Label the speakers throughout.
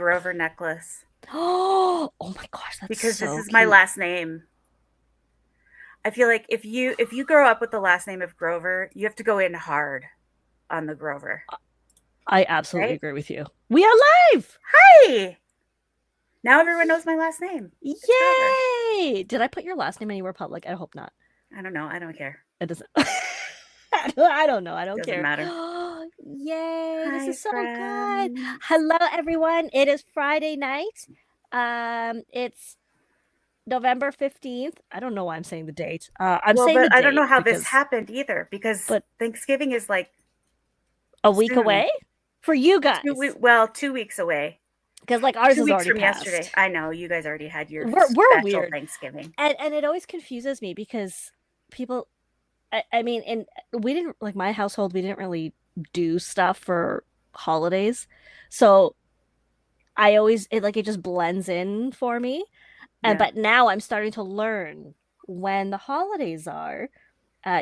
Speaker 1: Grover necklace
Speaker 2: Oh my gosh, that's
Speaker 1: because this
Speaker 2: so
Speaker 1: is my
Speaker 2: cute.
Speaker 1: last name. I feel like if you grow up with the last name of Grover, you have to go in hard on the Grover,
Speaker 2: I absolutely
Speaker 1: right?
Speaker 2: agree with you. We are live!
Speaker 1: Hey, now everyone knows my last name. It's Grover.
Speaker 2: Yay! Did I put your last name anywhere public? I hope not.
Speaker 1: I don't know. I don't care.
Speaker 2: It doesn't. I don't know. I don't
Speaker 1: Doesn't
Speaker 2: care.
Speaker 1: matter.
Speaker 2: Yay! This
Speaker 1: Hi,
Speaker 2: is so good.
Speaker 1: friends.
Speaker 2: Hello, everyone. It is Friday night. It's November 15th. I don't know why I'm saying the date. I'm
Speaker 1: Well,
Speaker 2: saying the
Speaker 1: but I don't know
Speaker 2: date
Speaker 1: how this
Speaker 2: because,
Speaker 1: happened either because
Speaker 2: but
Speaker 1: Thanksgiving is like
Speaker 2: a week
Speaker 1: soon.
Speaker 2: away for you guys,
Speaker 1: Well, 2 weeks away.
Speaker 2: because like ours
Speaker 1: Two
Speaker 2: is
Speaker 1: weeks
Speaker 2: already
Speaker 1: from yesterday.
Speaker 2: passed.
Speaker 1: I know you guys already had your
Speaker 2: We're
Speaker 1: special
Speaker 2: weird,
Speaker 1: Thanksgiving.
Speaker 2: and it always confuses me because people. I mean, and we didn't like my household. We didn't really do stuff for holidays, so I always it just blends in for me. And
Speaker 1: Yeah.
Speaker 2: but now I'm starting to learn when the holidays are.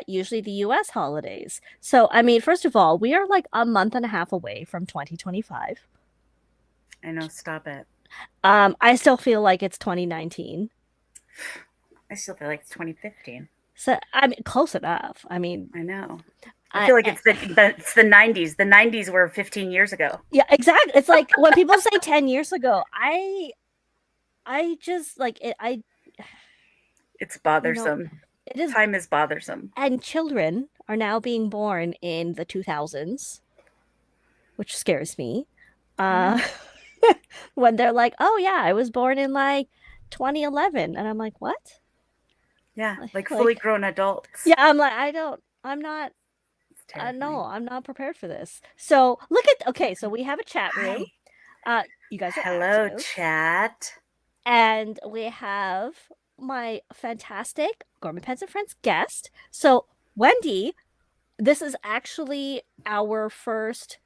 Speaker 2: Usually the US holidays. So, I mean, first of all, we are like a month and a half away from 2025.
Speaker 1: I know. Stop it.
Speaker 2: I still feel like it's 2019.
Speaker 1: I still feel like it's 2015.
Speaker 2: So, I mean, close enough. I mean,
Speaker 1: I know. I
Speaker 2: I,
Speaker 1: feel like it's the 90s. The 90s were 15 years ago.
Speaker 2: yeah, exactly. It's like when people say 10 years ago, I just like it.
Speaker 1: It's
Speaker 2: You know,
Speaker 1: bothersome.
Speaker 2: it is.
Speaker 1: Time is bothersome.
Speaker 2: And children are now being born in the 2000s, which scares me.
Speaker 1: I
Speaker 2: Uh,
Speaker 1: know.
Speaker 2: when they're like, "Oh yeah, I was born in like 2011," and I'm like, "What?"
Speaker 1: Yeah, like fully
Speaker 2: Like,
Speaker 1: grown adults.
Speaker 2: yeah, I'm like, I don't, I'm not,
Speaker 1: It's
Speaker 2: no,
Speaker 1: terrifying.
Speaker 2: I'm not prepared for this. So look at, okay, so we have a chat room.
Speaker 1: Hi.
Speaker 2: You guys are
Speaker 1: Hello,
Speaker 2: active,
Speaker 1: chat.
Speaker 2: and we have my fantastic Gourmet Pens and Friends guest. So Wendi, this is actually our first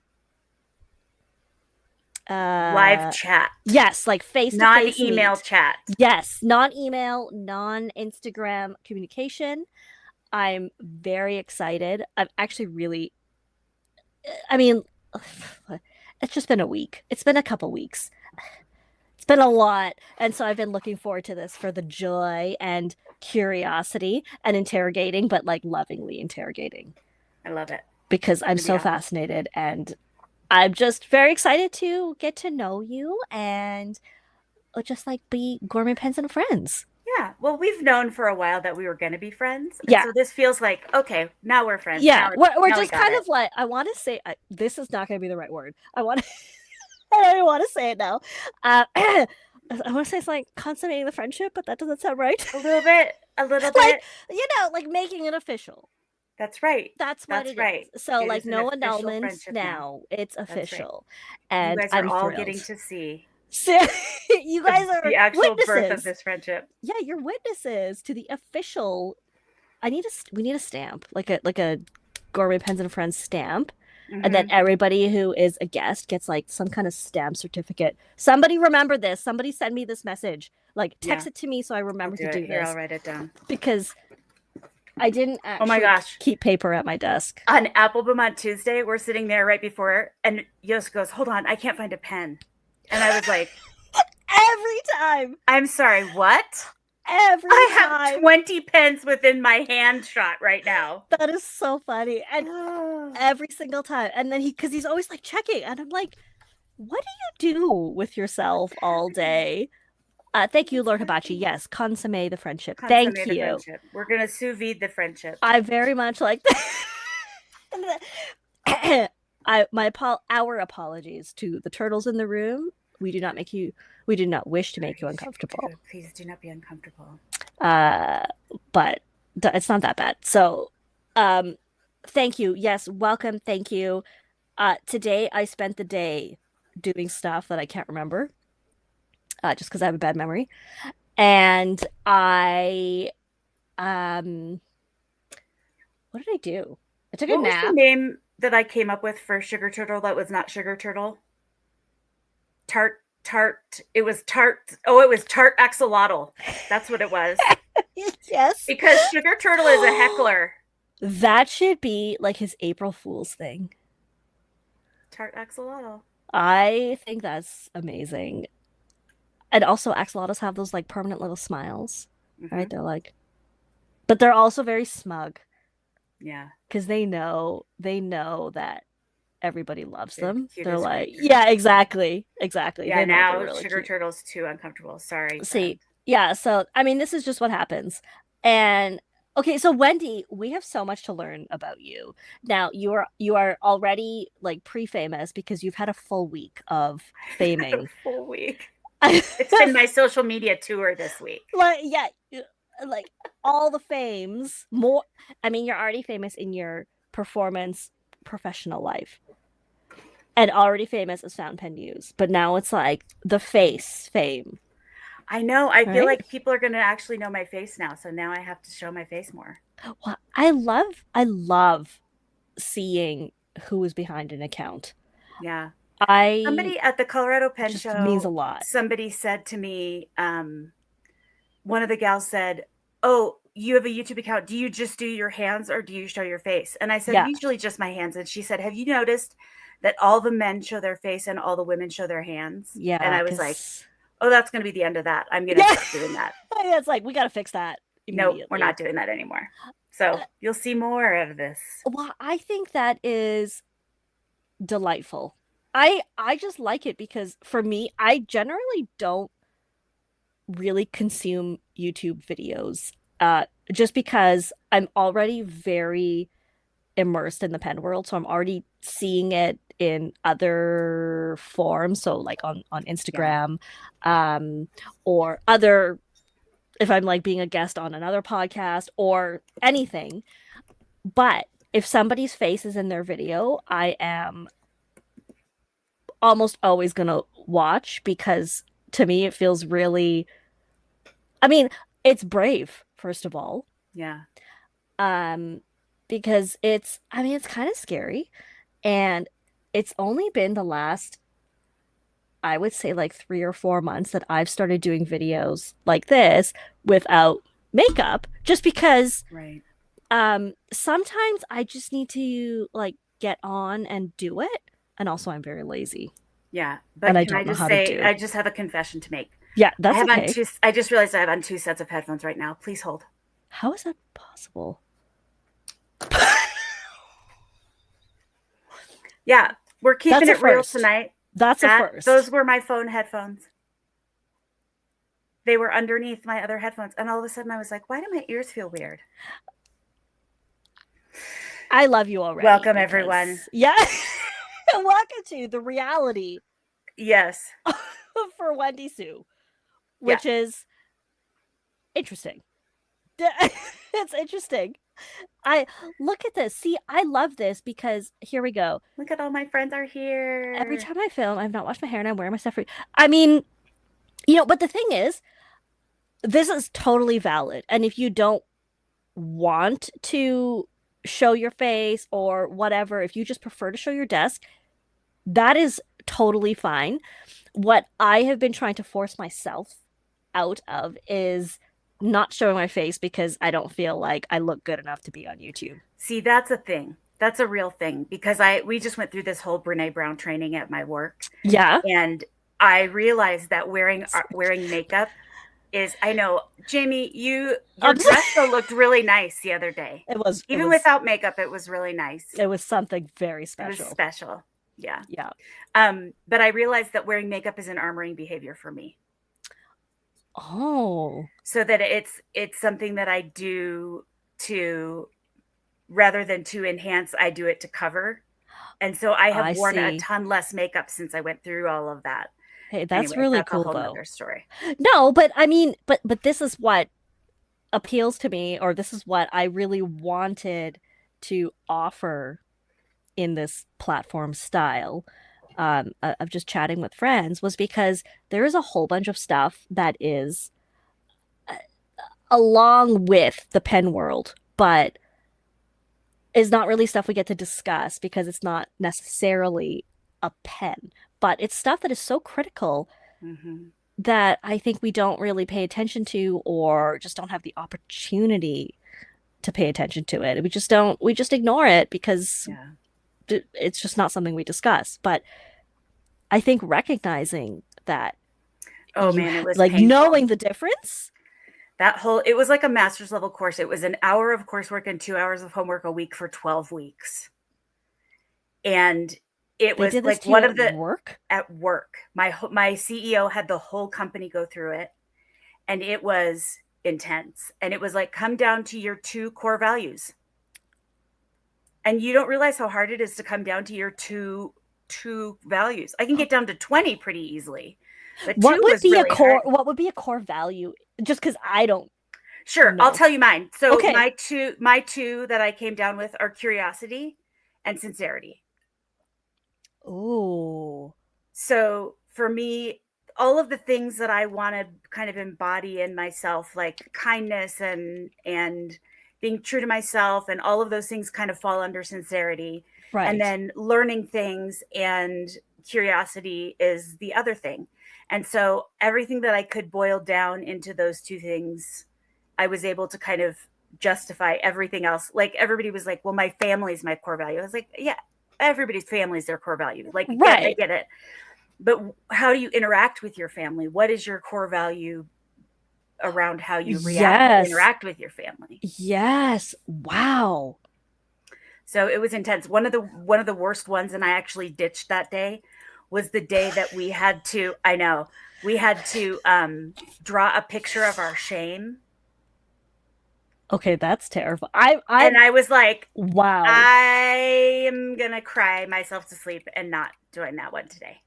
Speaker 1: Live
Speaker 2: uh
Speaker 1: chat,
Speaker 2: yes, like face to
Speaker 1: non
Speaker 2: face
Speaker 1: email
Speaker 2: meet.
Speaker 1: chat.
Speaker 2: Yes, non-email, non-Instagram communication. I'm very excited. I'm actually really I mean it's just been a week. It's been a couple weeks. It's been a lot. And so I've been looking forward to this for the joy and curiosity and interrogating, but like lovingly interrogating
Speaker 1: I love it.
Speaker 2: because
Speaker 1: It's
Speaker 2: I'm
Speaker 1: going to be
Speaker 2: so
Speaker 1: awesome.
Speaker 2: fascinated and I'm just very excited to get to know you and just like be gourmet pens and friends.
Speaker 1: Yeah. Well, we've known for a while that we were going to be friends. And
Speaker 2: Yeah.
Speaker 1: so this feels like, okay, now we're friends.
Speaker 2: Yeah. We're
Speaker 1: Now we
Speaker 2: just
Speaker 1: got
Speaker 2: kind
Speaker 1: it.
Speaker 2: of like, I want to say, this is not going to be the right word. I want to, I don't want to say it now. I want to say it's like consummating the friendship, but that doesn't sound right.
Speaker 1: A little bit, a little
Speaker 2: Like,
Speaker 1: bit.
Speaker 2: like making it official.
Speaker 1: That's right.
Speaker 2: That's what
Speaker 1: That's
Speaker 2: it
Speaker 1: right.
Speaker 2: is. So,
Speaker 1: It
Speaker 2: like,
Speaker 1: is an
Speaker 2: no
Speaker 1: official
Speaker 2: annulments
Speaker 1: friendship now.
Speaker 2: now. It's
Speaker 1: That's right.
Speaker 2: official.
Speaker 1: You
Speaker 2: And
Speaker 1: guys are
Speaker 2: I'm
Speaker 1: all
Speaker 2: thrilled.
Speaker 1: getting to see
Speaker 2: So, you guys are
Speaker 1: the actual birth of
Speaker 2: witnesses.
Speaker 1: this friendship.
Speaker 2: Yeah, you're witnesses to the official. We need a stamp, like a Gourmet Pens and Friends stamp. And then
Speaker 1: Hmm.
Speaker 2: everybody who is a guest gets like some kind of stamp certificate. Somebody remember this. Somebody send me this message. Like
Speaker 1: Yeah,
Speaker 2: text it to me so I
Speaker 1: I'll
Speaker 2: remember
Speaker 1: do
Speaker 2: to
Speaker 1: it.
Speaker 2: do
Speaker 1: Here, I'll
Speaker 2: this
Speaker 1: write it down.
Speaker 2: because I didn't
Speaker 1: Oh my
Speaker 2: actually
Speaker 1: gosh.
Speaker 2: keep paper at my desk.
Speaker 1: On Appleboom on Tuesday, we're sitting there right before, and Yost goes, "Hold on, I can't find a pen." And I was like,
Speaker 2: Every time.
Speaker 1: "I'm sorry, what?"
Speaker 2: Every
Speaker 1: I have
Speaker 2: time.
Speaker 1: 20 pens within my hand shot right now.
Speaker 2: That is so funny. And every single time. And then because he's always like checking. And I'm like, what do you do with yourself
Speaker 1: What's
Speaker 2: all
Speaker 1: happening?
Speaker 2: day? Thank you,
Speaker 1: What's
Speaker 2: Lord Hibachi.
Speaker 1: happening?
Speaker 2: Yes, consomme the friendship. Thank
Speaker 1: Consummate the
Speaker 2: you.
Speaker 1: friendship. We're gonna sous vide the friendship.
Speaker 2: I very much like that. Our apologies to the turtles in the room. We do not make you. We do not wish to make you uncomfortable.
Speaker 1: Please do not be uncomfortable.
Speaker 2: Uh, but it's not that bad. So, um, thank you. Yes, welcome. Thank you. Today I spent the day doing stuff that I can't remember, just because I have a bad memory. And um, what did I do? I took a
Speaker 1: What was the
Speaker 2: nap.
Speaker 1: name that I came up with for sugar turtle that was not sugar turtle? Tart. It was tart. Oh, it was tart axolotl. That's what it was.
Speaker 2: Yes.
Speaker 1: Because sugar turtle is a heckler.
Speaker 2: That should be like his April Fool's thing.
Speaker 1: Tart axolotl.
Speaker 2: I think that's amazing. And also axolotls have those like permanent little smiles,
Speaker 1: Hmm.
Speaker 2: right? They're like, but they're also very smug
Speaker 1: Yeah,
Speaker 2: because they know that everybody loves
Speaker 1: they're the
Speaker 2: them. They're
Speaker 1: cutest
Speaker 2: like,
Speaker 1: creatures.
Speaker 2: yeah, exactly, exactly.
Speaker 1: Yeah,
Speaker 2: They know they're
Speaker 1: now
Speaker 2: really
Speaker 1: sugar
Speaker 2: cute.
Speaker 1: turtle's too uncomfortable. Sorry,
Speaker 2: See,
Speaker 1: friend.
Speaker 2: yeah, so I mean, this is just what happens. And okay, so Wendy, we have so much to learn about you. Now, you are already like pre-famous because you've had a full week of
Speaker 1: I've had a
Speaker 2: faming.
Speaker 1: full week. It's been my social media tour this week.
Speaker 2: Like, yeah, like all the fames. More, I mean, you're already famous in your performance professional life and already famous as fountainpennews, but now it's like the face fame,
Speaker 1: I know. I feel
Speaker 2: right?
Speaker 1: like people are going to actually know my face now, so now I have to show my face more.
Speaker 2: Well, I love seeing who is behind an account.
Speaker 1: Yeah.
Speaker 2: I
Speaker 1: Somebody at the Colorado
Speaker 2: It
Speaker 1: Pen
Speaker 2: just means a
Speaker 1: Show,
Speaker 2: lot.
Speaker 1: somebody said to me, one of the gals said, "Oh, you have a YouTube account. Do you just do your hands or do you show your face?" And I said,
Speaker 2: Yeah,
Speaker 1: "Usually just my hands." And she said, "Have you noticed that all the men show their face and all the women show their hands?" And
Speaker 2: yeah,
Speaker 1: I was like,
Speaker 2: because
Speaker 1: "Oh, that's going to be the end of that. I'm going to
Speaker 2: yeah,
Speaker 1: stop doing that."
Speaker 2: it's like we got to fix that
Speaker 1: Nope, we're not
Speaker 2: immediately.
Speaker 1: doing that anymore. So you'll see more of this.
Speaker 2: Well, I think that is delightful. I just like it because for me, I generally don't really consume YouTube videos. Just because I'm already very immersed in the pen world, so I'm already seeing it in other forms, so like on
Speaker 1: Yeah.
Speaker 2: Instagram, um, or other if I'm like being a guest on another podcast or anything. But if somebody's face is in their video, I am almost always gonna watch because to me it feels really, I mean, it's brave, first of all.
Speaker 1: Yeah.
Speaker 2: Um, because it's, I mean, it's kind of scary. And it's only been the last, I would say, like 3 or 4 months that I've started doing videos like this without makeup, just because
Speaker 1: Right.
Speaker 2: sometimes I just need to like get on and do it. And also I'm very lazy
Speaker 1: Yeah.
Speaker 2: and
Speaker 1: But
Speaker 2: I
Speaker 1: can I
Speaker 2: don't know
Speaker 1: just
Speaker 2: how to
Speaker 1: say,
Speaker 2: do.
Speaker 1: I just have a confession to make.
Speaker 2: Yeah, that's okay.
Speaker 1: I just realized I have on two sets of headphones right now. Please hold.
Speaker 2: How is that possible?
Speaker 1: Yeah. We're keeping
Speaker 2: That's a
Speaker 1: it real
Speaker 2: first.
Speaker 1: tonight.
Speaker 2: That's a
Speaker 1: Those
Speaker 2: first.
Speaker 1: were my phone headphones. They were underneath my other headphones. And all of a sudden I was like, why do my ears feel weird?
Speaker 2: I love you already
Speaker 1: Welcome, everyone.
Speaker 2: because yeah. Welcome to the reality
Speaker 1: Yes.
Speaker 2: for Wendi Sue,
Speaker 1: Yeah.
Speaker 2: which is interesting. It's interesting. I look at this. See, I love this because here we go.
Speaker 1: Look at all my friends are
Speaker 2: Every
Speaker 1: here.
Speaker 2: time I film, I've not washed my hair and I'm wearing my stuff. I mean, but the thing is, this is totally valid. And if you don't want to show your face or whatever, if you just prefer to show your desk, that is totally fine. What I have been trying to force myself out of is not showing my face because I don't feel like I look good enough to be on YouTube.
Speaker 1: See, that's a thing. That's a real thing because we just went through this whole Brene Brown training at my work,
Speaker 2: Yeah.
Speaker 1: and I realized that wearing makeup is, I know, Jamie, your
Speaker 2: Um,
Speaker 1: dress though looked really nice the other day.
Speaker 2: it was it
Speaker 1: Even
Speaker 2: was
Speaker 1: without makeup, it was really nice.
Speaker 2: it was something very
Speaker 1: It was
Speaker 2: special.
Speaker 1: special. Yeah.
Speaker 2: Yeah.
Speaker 1: But I realized that wearing makeup is an armoring behavior for me.
Speaker 2: Oh,
Speaker 1: So that it's something that I do to, rather than to enhance, I do it to cover. And so I have
Speaker 2: I
Speaker 1: worn a
Speaker 2: see.
Speaker 1: ton less makeup since I went through all of that.
Speaker 2: Hey, that's
Speaker 1: Anyway,
Speaker 2: really
Speaker 1: that's a
Speaker 2: cool
Speaker 1: whole
Speaker 2: though.
Speaker 1: nother story.
Speaker 2: No, but I mean, but this is what appeals to me, or this is what I really wanted to offer in this platform style of just chatting with friends was because there is a whole bunch of stuff that is along with the pen world, but is not really stuff we get to discuss because it's not necessarily a pen, but it's stuff that is so critical
Speaker 1: Mm-hmm.
Speaker 2: that I think we don't really pay attention to or just don't have the opportunity to pay attention to it. We just ignore it because
Speaker 1: Yeah.
Speaker 2: it's just not something we discuss. But I think recognizing that
Speaker 1: Oh man, it was
Speaker 2: like
Speaker 1: painful.
Speaker 2: knowing the difference.
Speaker 1: It was like a master's level course. It was an hour of coursework and 2 hours of homework a week for 12 weeks. And it
Speaker 2: They
Speaker 1: was
Speaker 2: did this
Speaker 1: like
Speaker 2: to you
Speaker 1: one
Speaker 2: at
Speaker 1: of the
Speaker 2: work?
Speaker 1: at work. My CEO had the whole company go through it, and it was intense. And it was like, come down to your two core values. And you don't realize how hard it is to come down to your two values. I can get down to 20 pretty easily, but two was really hard.
Speaker 2: What would be a core value? Just because I don't
Speaker 1: Sure, I'll
Speaker 2: know.
Speaker 1: tell you mine. So
Speaker 2: Okay.
Speaker 1: my two that I came down with are curiosity and sincerity.
Speaker 2: Oh,
Speaker 1: So for me, all of the things that I want to kind of embody in myself, like kindness and being true to myself, and all of those things kind of fall under sincerity. And
Speaker 2: right.
Speaker 1: then learning things and curiosity is the other thing. And so everything that I could boil down into those two things, I was able to kind of justify everything else. Like everybody was like, well, my family is my core value. I was like, yeah, everybody's family is their core value. Like, I
Speaker 2: Right.
Speaker 1: get it. But how do you interact with your family? What is your core value around how you
Speaker 2: Yes.
Speaker 1: interact with your family?
Speaker 2: Yes. Wow.
Speaker 1: So it was intense. One of the worst ones, and I actually ditched that day, was the day that we had to. I know we had to draw a picture of our shame,
Speaker 2: Okay, that's terrible.
Speaker 1: and I was like,
Speaker 2: Wow.
Speaker 1: I am gonna cry myself to sleep and not doing that one today.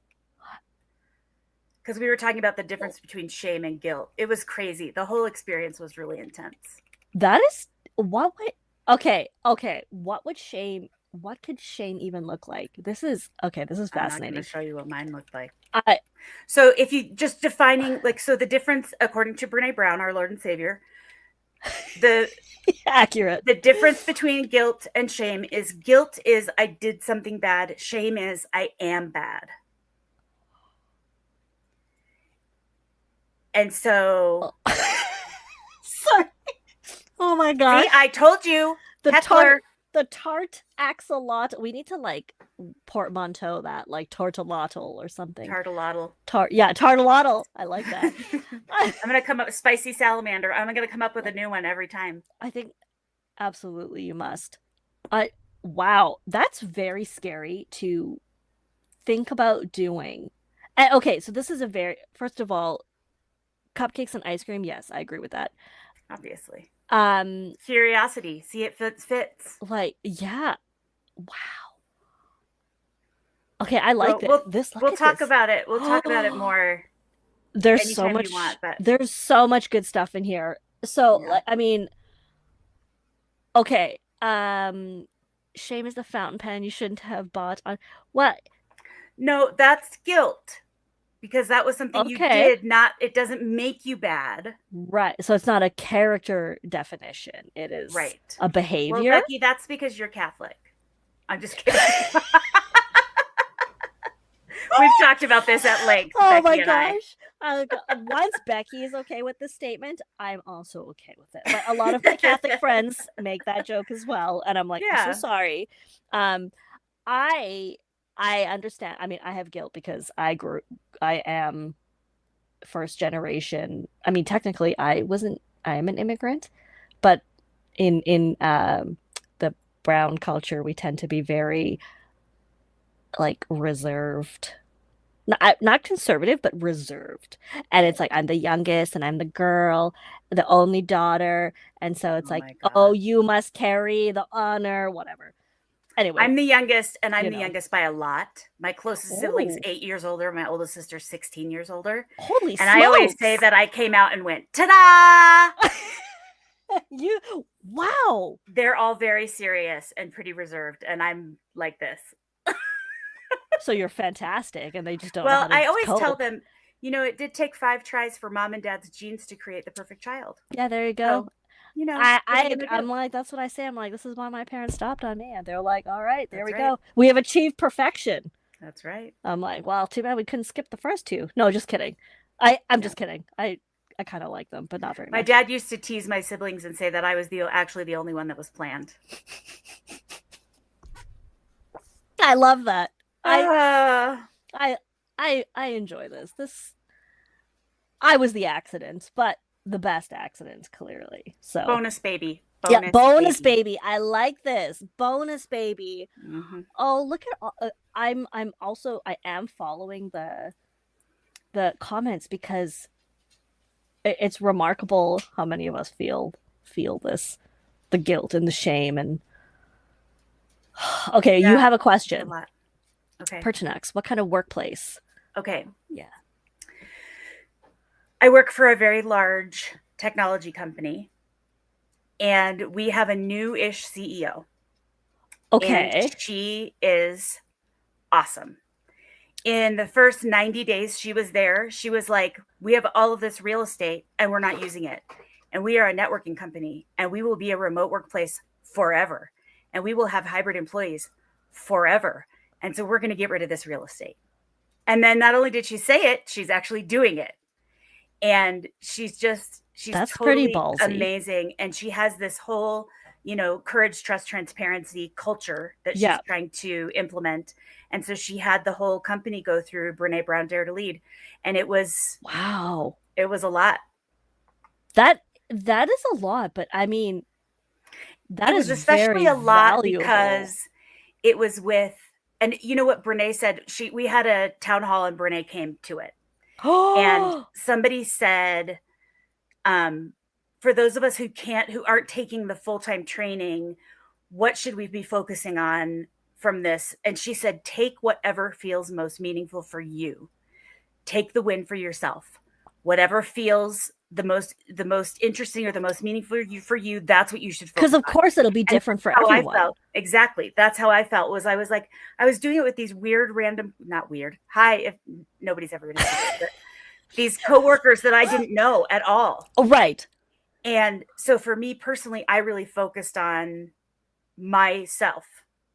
Speaker 1: Because we were talking about the difference between shame and guilt. It was crazy. The whole experience was really intense.
Speaker 2: That is what would okay, okay. What could shame even look like? This is
Speaker 1: I'm not going to
Speaker 2: fascinating.
Speaker 1: show you what mine looked like.
Speaker 2: I
Speaker 1: So, if you just defining, like, so the difference, according to Brene Brown, our Lord and Savior, the
Speaker 2: accurate.
Speaker 1: the difference between guilt and shame is guilt is I did something bad. Shame is I am bad. And so,
Speaker 2: Oh. Sorry. Oh my
Speaker 1: see,
Speaker 2: gosh.
Speaker 1: I told you,
Speaker 2: The
Speaker 1: heckler,
Speaker 2: tart axolotl. We need to like portmanteau that, like tortolotl or something.
Speaker 1: tartalotl.
Speaker 2: Yeah, tartalotl. I like that.
Speaker 1: I'm gonna come up with spicy salamander. I'm gonna come up with a new one every time.
Speaker 2: I think absolutely you must. I Wow, that's very scary to think about doing. And, okay, so this is a very first of all, cupcakes and ice cream. Yes, I agree with that.
Speaker 1: Obviously,
Speaker 2: Um,
Speaker 1: curiosity. See, it fits.
Speaker 2: like yeah, wow. Okay, I like
Speaker 1: Well,
Speaker 2: this.
Speaker 1: we'll
Speaker 2: Look
Speaker 1: we'll
Speaker 2: at
Speaker 1: talk
Speaker 2: this.
Speaker 1: about it. We'll talk about it more anytime you want. But
Speaker 2: There's so much good stuff in here. So,
Speaker 1: yeah,
Speaker 2: like, I mean, okay. Shame is the fountain pen you shouldn't have bought on what?
Speaker 1: no, that's guilt because that was something you
Speaker 2: Okay.
Speaker 1: did. Not it doesn't make you bad,
Speaker 2: Right. So it's not a character definition. It is
Speaker 1: right?
Speaker 2: a
Speaker 1: Well,
Speaker 2: behavior.
Speaker 1: Becky, that's because you're Catholic. I'm just kidding. We've talked about this at length,
Speaker 2: Oh my
Speaker 1: Becky and I.
Speaker 2: gosh. Once Becky is okay with this statement, I'm also okay with it. But a lot of my Catholic friends make that joke as well, and I'm like, I'm so
Speaker 1: Yeah,
Speaker 2: sorry. Um, I I understand. I mean, I have guilt because I am first generation. I mean, technically I am an immigrant, but in the brown culture, we tend to be very like reserved. Not conservative, but reserved. And it's like I'm the youngest and I'm the girl, the only daughter. And so it's
Speaker 1: oh
Speaker 2: like,
Speaker 1: my
Speaker 2: oh,
Speaker 1: gosh.
Speaker 2: you must carry the honor, whatever. Anyway,
Speaker 1: I'm the youngest, and I'm
Speaker 2: you
Speaker 1: the
Speaker 2: know.
Speaker 1: youngest by a lot. My closest sibling's
Speaker 2: Oh,
Speaker 1: 8 years older. My oldest sister's 16 years older.
Speaker 2: holy
Speaker 1: And I always say
Speaker 2: smokes.
Speaker 1: that I came out and went, ta da!
Speaker 2: You, wow.
Speaker 1: They're all very serious and pretty reserved. And I'm like this.
Speaker 2: So you're fantastic, and they just don't know how
Speaker 1: Well,
Speaker 2: to
Speaker 1: I always tell
Speaker 2: cope.
Speaker 1: them, it did take 5 tries for mom and dad's genes to create the perfect child.
Speaker 2: Yeah, there you go.
Speaker 1: So, what are you going to
Speaker 2: I'm
Speaker 1: do?
Speaker 2: like, that's what I say. I'm like, this is why my parents stopped on me. And they're like, all right, there
Speaker 1: That's
Speaker 2: we
Speaker 1: right.
Speaker 2: go. We have achieved perfection.
Speaker 1: That's right.
Speaker 2: I'm like, well, too bad we couldn't skip the first two. No, just kidding. I'm
Speaker 1: Yeah.
Speaker 2: just kidding. I kind of like them, but not very
Speaker 1: My
Speaker 2: much.
Speaker 1: dad used to tease my siblings and say that I was actually the only one that was planned.
Speaker 2: I love that. I
Speaker 1: Uh,
Speaker 2: I I enjoy this. I was the accident, but the best accident, clearly. So
Speaker 1: Bonus baby.
Speaker 2: yeah,
Speaker 1: Bonus
Speaker 2: bonus
Speaker 1: baby.
Speaker 2: baby. I like this. Bonus baby.
Speaker 1: Hmm.
Speaker 2: Oh, look at all, I'm also I am following the comments because it's remarkable how many of us feel this, the guilt and the shame. And okay, you
Speaker 1: Yeah,
Speaker 2: have a
Speaker 1: it's a
Speaker 2: question.
Speaker 1: lot. Okay.
Speaker 2: Pertinax, what kind of workplace?
Speaker 1: Okay.
Speaker 2: Yeah.
Speaker 1: I work for a very large technology company, and we have a new-ish CEO, and
Speaker 2: Okay.
Speaker 1: she is awesome. In the first 90 days she was there, she was like, "We have all of this real estate and we're not using it. And we are a networking company and we will be a remote workplace forever. And we will have hybrid employees forever. And so we're going to get rid of this real estate." And then not only did she say it, she's actually doing it. And she's
Speaker 2: That's pretty
Speaker 1: totally
Speaker 2: ballsy.
Speaker 1: amazing, and she has this whole, courage, trust, transparency culture that she's
Speaker 2: Yeah.
Speaker 1: trying to implement. And so she had the whole company go through Brene Brown Dare to Lead, and
Speaker 2: Wow.
Speaker 1: it was a lot.
Speaker 2: That is a lot, but I mean, that
Speaker 1: It
Speaker 2: is
Speaker 1: was especially
Speaker 2: very
Speaker 1: a lot
Speaker 2: valuable.
Speaker 1: because it was with, and you know what Brene said, she we had a town hall and Brene came to it, and
Speaker 2: Oh,
Speaker 1: somebody said, um, for those of us who aren't taking the full-time training, what should we be focusing on from this? And she said, take whatever feels most meaningful for you. Take the win for yourself. Whatever feels the most interesting or the most meaningful for you, that's what you should
Speaker 2: because
Speaker 1: focus
Speaker 2: of
Speaker 1: on.
Speaker 2: course it'll be
Speaker 1: And
Speaker 2: different for
Speaker 1: that's how I
Speaker 2: everyone.
Speaker 1: felt. Exactly. That's how I felt. Was I was like, I was doing it with these weird random, not weird. Hi, if nobody's ever going to see this, but these coworkers that I didn't know at all.
Speaker 2: Oh, right.
Speaker 1: And so for me personally, I really focused on myself,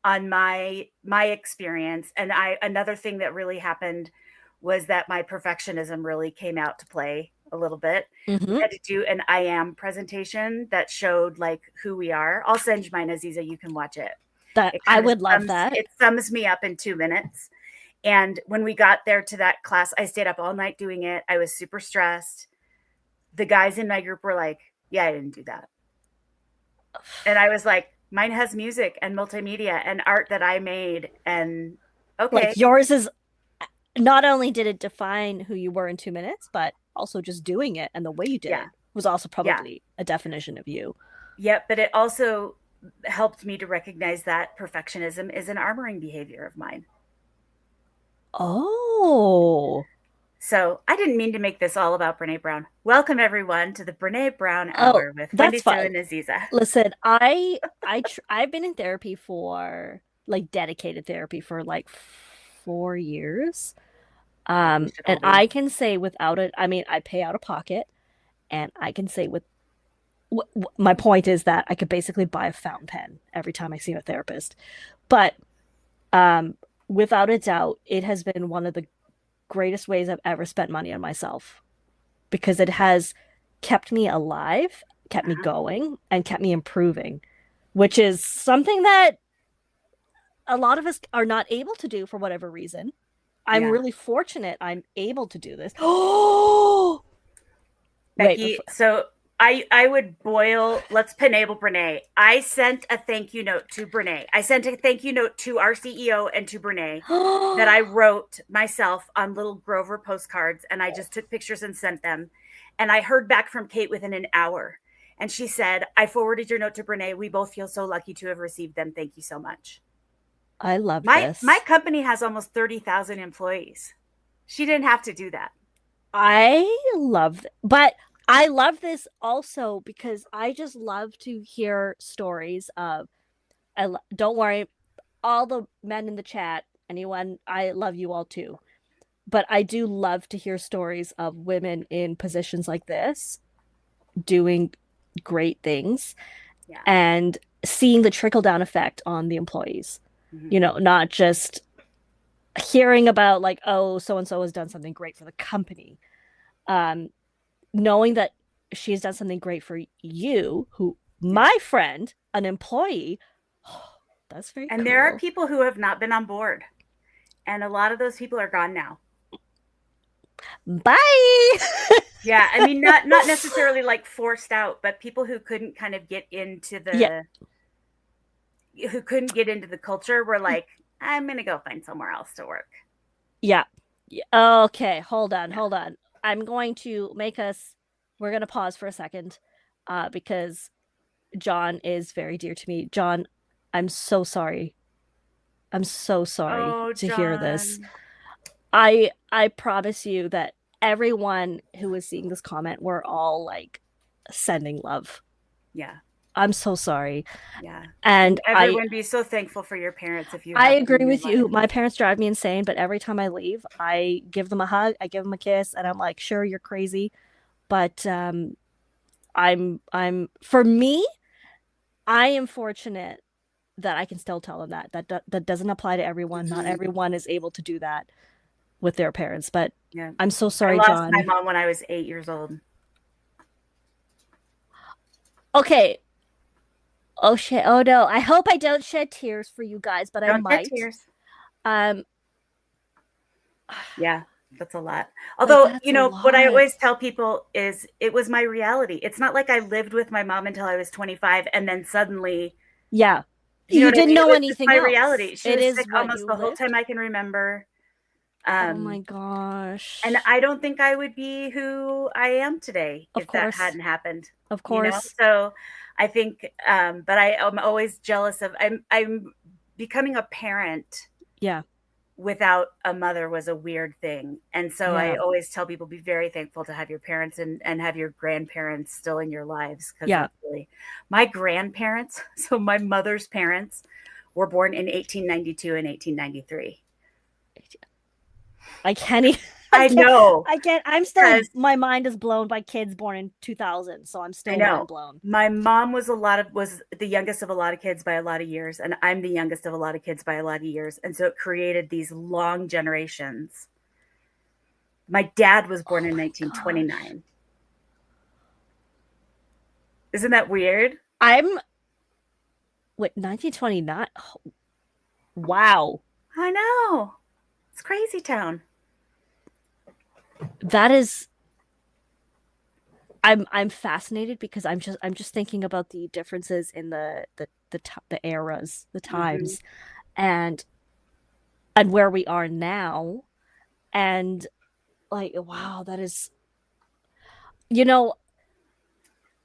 Speaker 1: on my experience. And I another thing that really happened was that my perfectionism really came out to play a little bit. We
Speaker 2: Hmm.
Speaker 1: had to do an I am presentation that showed like who we are. I'll send you mine, Aziza. You can watch it.
Speaker 2: That
Speaker 1: It
Speaker 2: I
Speaker 1: kind of
Speaker 2: would love that.
Speaker 1: sums me up in 2 minutes. And when we got there to that class, I stayed up all night doing it. I was super stressed. The guys in my group were like, "Yeah, I didn't do that." And I was like, "Mine has music and multimedia and art that I made." And okay,
Speaker 2: Like yours is not only did it define who you were in 2 minutes, but also just doing it and the way you did
Speaker 1: yeah,
Speaker 2: it was also
Speaker 1: yeah,
Speaker 2: probably a definition of you.
Speaker 1: yep. But it also helped me to recognize that perfectionism is an armoring behavior of mine.
Speaker 2: Oh.
Speaker 1: So I didn't mean to make this all about Brene Brown. Welcome everyone to the Brene Brown
Speaker 2: Oh,
Speaker 1: Hour with
Speaker 2: that's
Speaker 1: Wendi Sue
Speaker 2: fine.
Speaker 1: and Aziza.
Speaker 2: Listen, I've been in therapy for like dedicated therapy for like 4 years.
Speaker 1: Well, we should
Speaker 2: And
Speaker 1: all be.
Speaker 2: I can say without it, I mean, I pay out of pocket, and I can say with my point is that I could basically buy a fountain pen every time I see a therapist. But um, without a doubt, it has been one of the greatest ways I've ever spent money on myself because it has kept me alive, kept me
Speaker 1: Uh-huh.
Speaker 2: going, and kept me improving, which is something that a lot of us are not able to do for whatever reason. I'm
Speaker 1: Yeah.
Speaker 2: really fortunate I'm able to do this. Oh, wait,
Speaker 1: Becky, so I would boil, let's enable Brene. I sent a thank you note to Brene. I sent a thank you note to our CEO and to Brene that I wrote myself on little Grover postcards, and I just took pictures and sent them. And I heard back from Kate within an hour. And she said, "I forwarded your note to Brene. We both feel so lucky to have received them. Thank you so much."
Speaker 2: I love
Speaker 1: My
Speaker 2: this.
Speaker 1: company has almost 30,000 employees. She didn't have to do that.
Speaker 2: But I love this also because I just love to hear stories of don't worry, all the men in the chat, anyone, I love you all too. But I do love to hear stories of women in positions like this doing great things
Speaker 1: Yeah.
Speaker 2: and seeing the trickle down effect on the employees.
Speaker 1: Mm-hmm.
Speaker 2: You know, not just hearing about like, oh, so and so has done something great for the company. Um, Knowing that she's done something great for you, who
Speaker 1: Yeah.
Speaker 2: my friend, an employee, oh, that's very
Speaker 1: And there are
Speaker 2: cool.
Speaker 1: people who have not been on board, and a lot of those people are gone now.
Speaker 2: Bye.
Speaker 1: Yeah, I mean, not necessarily like forced out, but people who couldn't kind of get into
Speaker 2: Yeah.
Speaker 1: the culture were like, I'm gonna go find somewhere else to work.
Speaker 2: Yeah. Okay, hold on,
Speaker 1: Yeah.
Speaker 2: hold on. I'm going to make us we're going to pause for a second because John is very dear to me. John, I'm so sorry. I'm so sorry
Speaker 1: Oh,
Speaker 2: to hear this.
Speaker 1: John.
Speaker 2: I promise you that everyone who is seeing this comment, we're all like sending love.
Speaker 1: Yeah.
Speaker 2: I'm so sorry.
Speaker 1: Yeah. And
Speaker 2: And
Speaker 1: everyone be so thankful for your parents if you
Speaker 2: I
Speaker 1: have them
Speaker 2: agree
Speaker 1: in your
Speaker 2: with
Speaker 1: life.
Speaker 2: you. My parents drive me insane, but every time I leave, I give them a hug, I give them a kiss, and I'm like, "Sure, you're crazy, but I'm for me, I am fortunate that I can still tell them that. That doesn't apply to everyone. Not
Speaker 1: Mhm.
Speaker 2: everyone is able to do that with their parents, but
Speaker 1: Yeah.
Speaker 2: I'm so
Speaker 1: I
Speaker 2: sorry,
Speaker 1: lost my
Speaker 2: John.
Speaker 1: mom when I was 8 years old.
Speaker 2: Okay. Oh shit. Oh no. I hope I don't shed tears for you guys, but I
Speaker 1: Don't shed
Speaker 2: might.
Speaker 1: tears.
Speaker 2: Um,
Speaker 1: Yeah, that's a lot.
Speaker 2: like
Speaker 1: Although,
Speaker 2: that's a
Speaker 1: what I
Speaker 2: lot.
Speaker 1: always tell people is it was my reality. It's not like I lived with my mom until I was 25 and then suddenly,
Speaker 2: Yeah.
Speaker 1: you know
Speaker 2: You
Speaker 1: what I
Speaker 2: didn't
Speaker 1: mean? It
Speaker 2: know
Speaker 1: was just
Speaker 2: anything
Speaker 1: my
Speaker 2: else.
Speaker 1: reality. She
Speaker 2: It
Speaker 1: was
Speaker 2: is
Speaker 1: sick
Speaker 2: what
Speaker 1: almost
Speaker 2: you
Speaker 1: the whole time
Speaker 2: lived.
Speaker 1: I can remember.
Speaker 2: Oh my
Speaker 1: Um, and
Speaker 2: gosh.
Speaker 1: I don't think I would be who I am today
Speaker 2: Of
Speaker 1: if that
Speaker 2: course.
Speaker 1: hadn't happened,
Speaker 2: Of
Speaker 1: you know?
Speaker 2: course.
Speaker 1: So I think, but I am always jealous of, I'm becoming a parent
Speaker 2: Yeah.
Speaker 1: without a mother was a weird thing. And so I
Speaker 2: Yeah.
Speaker 1: always tell people be very thankful to have your parents and have your grandparents still in your lives because
Speaker 2: Yeah.
Speaker 1: that's really my grandparents. So my mother's parents were born in 1892 and 1893.
Speaker 2: I can't even, I
Speaker 1: I
Speaker 2: can't,
Speaker 1: know
Speaker 2: I can't, I'm still,
Speaker 1: because
Speaker 2: my mind is blown by kids born in 2000, so I'm
Speaker 1: I
Speaker 2: still mind
Speaker 1: know
Speaker 2: blown.
Speaker 1: my mom was the youngest of a lot of kids by a lot of years, and I'm the youngest of a lot of kids by a lot of years, and so it created these long generations. My dad was born
Speaker 2: Oh
Speaker 1: in
Speaker 2: my gosh.
Speaker 1: 1929. Isn't that weird?
Speaker 2: I'm, wait, 1929? Oh, wow.
Speaker 1: I know. It's crazy town.
Speaker 2: That is, I'm fascinated because I'm just thinking about the differences in the eras, the
Speaker 1: Mhm.
Speaker 2: times, and and where we are now, and like, wow, that is, you know,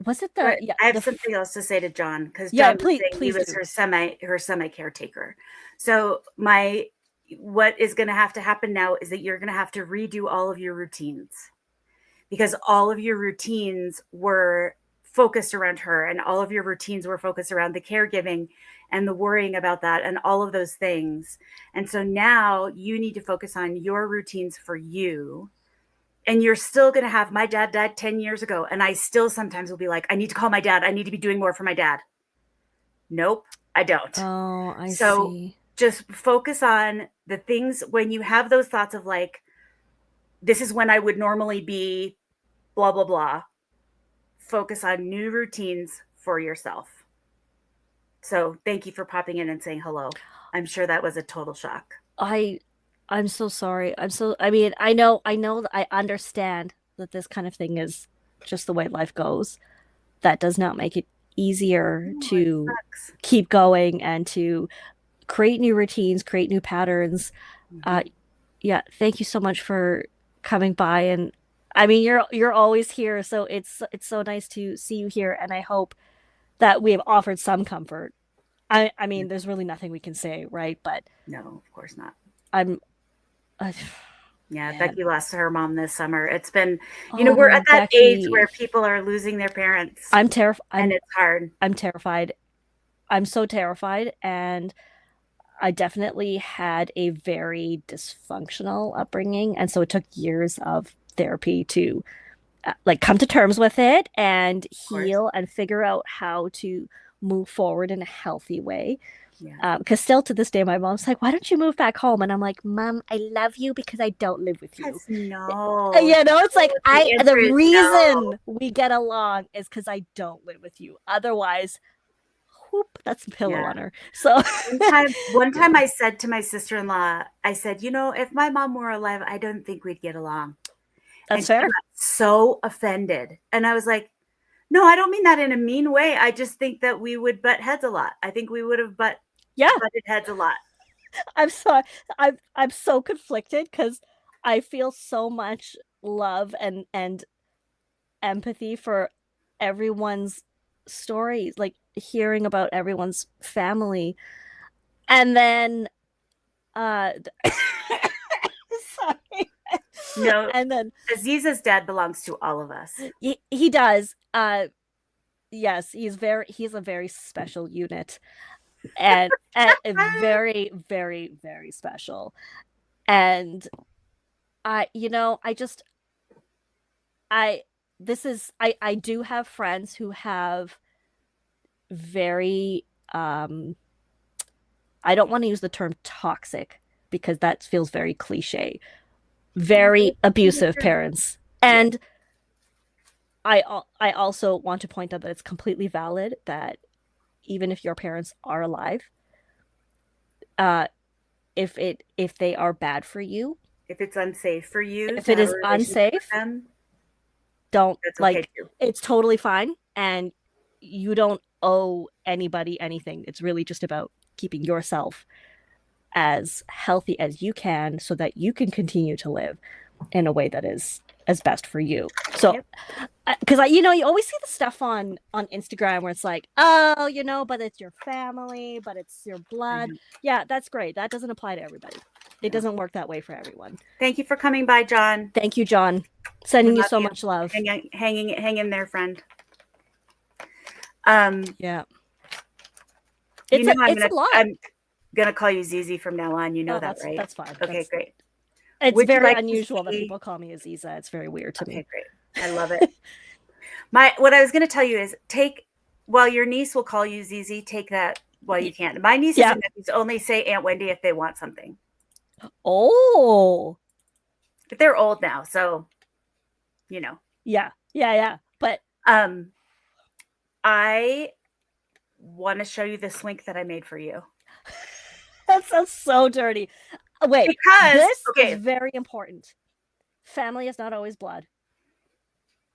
Speaker 2: was it
Speaker 1: But
Speaker 2: yeah,
Speaker 1: I have something else to say to John because
Speaker 2: yeah,
Speaker 1: John was
Speaker 2: please,
Speaker 1: saying he
Speaker 2: please
Speaker 1: was
Speaker 2: do.
Speaker 1: her semi caretaker. So my what is going to have to happen now is that you're going to have to redo all of your routines because all of your routines were focused around her and all of your routines were focused around the caregiving and the worrying about that and all of those things. And so now you need to focus on your routines for you, and you're still going to have my dad died 10 years ago and I still sometimes will be like I need to call my dad, I need to be doing more for my dad. Nope, I don't.
Speaker 2: Oh, I
Speaker 1: So
Speaker 2: see.
Speaker 1: just focus on the things when you have those thoughts of like this is when I would normally be blah blah blah. Focus on new routines for yourself. So thank you for popping in and saying hello. I'm sure that was a total shock.
Speaker 2: I I'm so sorry. I mean, I know that I understand that this kind of thing is just the way life goes. That does not make it easier
Speaker 1: Oh, it
Speaker 2: to
Speaker 1: sucks.
Speaker 2: keep going and to create new routines, create new patterns. Uh
Speaker 1: Mm-hmm.
Speaker 2: yeah, thank you so much for coming by, and I mean, you're always here, so it's so nice to see you here, and I hope that we have offered some comfort. I
Speaker 1: Yeah.
Speaker 2: mean, there's really nothing we can say, right? But
Speaker 1: No, of course not.
Speaker 2: I'm uh,
Speaker 1: Yeah,
Speaker 2: man.
Speaker 1: Becky lost her mom this summer. It's been, we're
Speaker 2: Oh,
Speaker 1: at that age
Speaker 2: Becky.
Speaker 1: where people are losing their parents
Speaker 2: I'm terrified.
Speaker 1: and it's hard.
Speaker 2: I'm terrified. I'm so terrified, and I definitely had a very dysfunctional upbringing, and so it took years of therapy to like come to terms with it and
Speaker 1: Of course.
Speaker 2: heal and figure out how to move forward in a healthy way.
Speaker 1: Yeah.
Speaker 2: Because still to this day, my mom's like, "Why don't you move back home?" And I'm like, "Mom, I love you because I don't live with you."
Speaker 1: Yes, no.
Speaker 2: You know, it's like
Speaker 1: The
Speaker 2: the
Speaker 1: answer is no.
Speaker 2: reason we get along is because I don't live with you. Otherwise, whoop, that's a pillow
Speaker 1: Yeah.
Speaker 2: on her. So,
Speaker 1: One time I said to my sister-in-law, I said, if my mom were alive, I don't think we'd get along. And
Speaker 2: That's
Speaker 1: she
Speaker 2: fair.
Speaker 1: got so offended. And I was like, no, I don't mean that in a mean way. I just think that we would butt heads a lot. I think we would have
Speaker 2: Yeah,
Speaker 1: butted heads a lot.
Speaker 2: I'm sorry. I'm so conflicted because I feel so much love and empathy for everyone's stories, like hearing about everyone's family. And then uh sorry.
Speaker 1: No,
Speaker 2: And then
Speaker 1: Aziza's dad belongs to all of us.
Speaker 2: he does. Yes, he's a very special unit and very, very, very special. And I just I this is I do have friends who have very I don't want to use the term toxic because that feels very cliche. Very abusive parents.
Speaker 1: Yeah.
Speaker 2: And I also want to point out that it's completely valid that even if your parents are alive, uh if they are bad for you,
Speaker 1: If it's unsafe for you
Speaker 2: if
Speaker 1: to
Speaker 2: it
Speaker 1: have a
Speaker 2: is
Speaker 1: relationship with
Speaker 2: unsafe,
Speaker 1: them,
Speaker 2: don't
Speaker 1: that's okay
Speaker 2: like
Speaker 1: too.
Speaker 2: it's totally fine and you don't owe anybody anything. It's really just about keeping yourself as healthy as you can so that you can continue to live in a way that is as best for you. So,
Speaker 1: Yep.
Speaker 2: because you always see the stuff on Instagram where it's like, oh, but it's your family, but it's your
Speaker 1: I
Speaker 2: blood.
Speaker 1: know.
Speaker 2: Yeah, that's great. That doesn't apply to everybody. It
Speaker 1: No.
Speaker 2: doesn't work that way for everyone.
Speaker 1: Thank you for coming by, John.
Speaker 2: Thank you, John.
Speaker 1: I
Speaker 2: Sending you
Speaker 1: love
Speaker 2: so
Speaker 1: you.
Speaker 2: much love.
Speaker 1: Hang in there, friend. Um,
Speaker 2: Yeah,
Speaker 1: you know
Speaker 2: it's a lot.
Speaker 1: I'm gonna call you Zizi from now on. You know
Speaker 2: Oh,
Speaker 1: that, right?
Speaker 2: that's fine.
Speaker 1: Okay,
Speaker 2: That's
Speaker 1: great.
Speaker 2: It's
Speaker 1: Would you
Speaker 2: very
Speaker 1: like to
Speaker 2: unusual that
Speaker 1: see?
Speaker 2: people call me Aziza. It's very weird to
Speaker 1: Okay,
Speaker 2: me.
Speaker 1: great. I love it. What I was gonna tell you is while your niece will call you Zizi, take that while you can. My nieces
Speaker 2: Yeah.
Speaker 1: and nephews only say Aunt Wendy if they want something.
Speaker 2: Oh,
Speaker 1: But they're old now, so you know.
Speaker 2: yeah. Yeah, yeah. But
Speaker 1: Um, I want to show you this link that I made for you.
Speaker 2: that sounds so dirty. Wait,
Speaker 1: Because,
Speaker 2: this is
Speaker 1: okay,
Speaker 2: very important. Family is not always blood.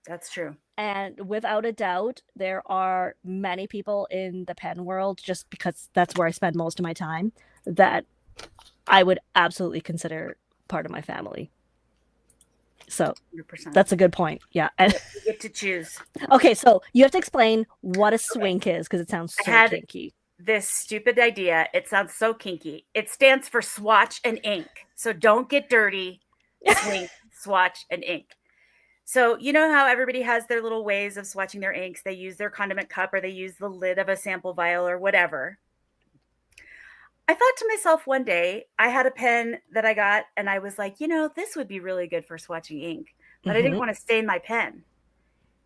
Speaker 1: that's true.
Speaker 2: And without a doubt, there are many people in the pen world, just because that's where I spend most of my time, that I would absolutely consider part of my family. So
Speaker 1: 100%.
Speaker 2: that's a good point. Yeah. And
Speaker 1: You get to choose.
Speaker 2: okay, so you have to explain what a
Speaker 1: Okay.
Speaker 2: swink is because it sounds
Speaker 1: I
Speaker 2: so
Speaker 1: had
Speaker 2: kinky.
Speaker 1: this stupid idea. It sounds so kinky. It stands for swatch and ink. So don't get dirty. Swink, swatch, and ink. So, you know how everybody has their little ways of swatching their inks? They use their condiment cup or they use the lid of a sample vial or whatever. I thought to myself one day, I had a pen that I got and I was like, this would be really good for swatching ink, but I didn't
Speaker 2: Mm-hmm.
Speaker 1: want to stain my pen.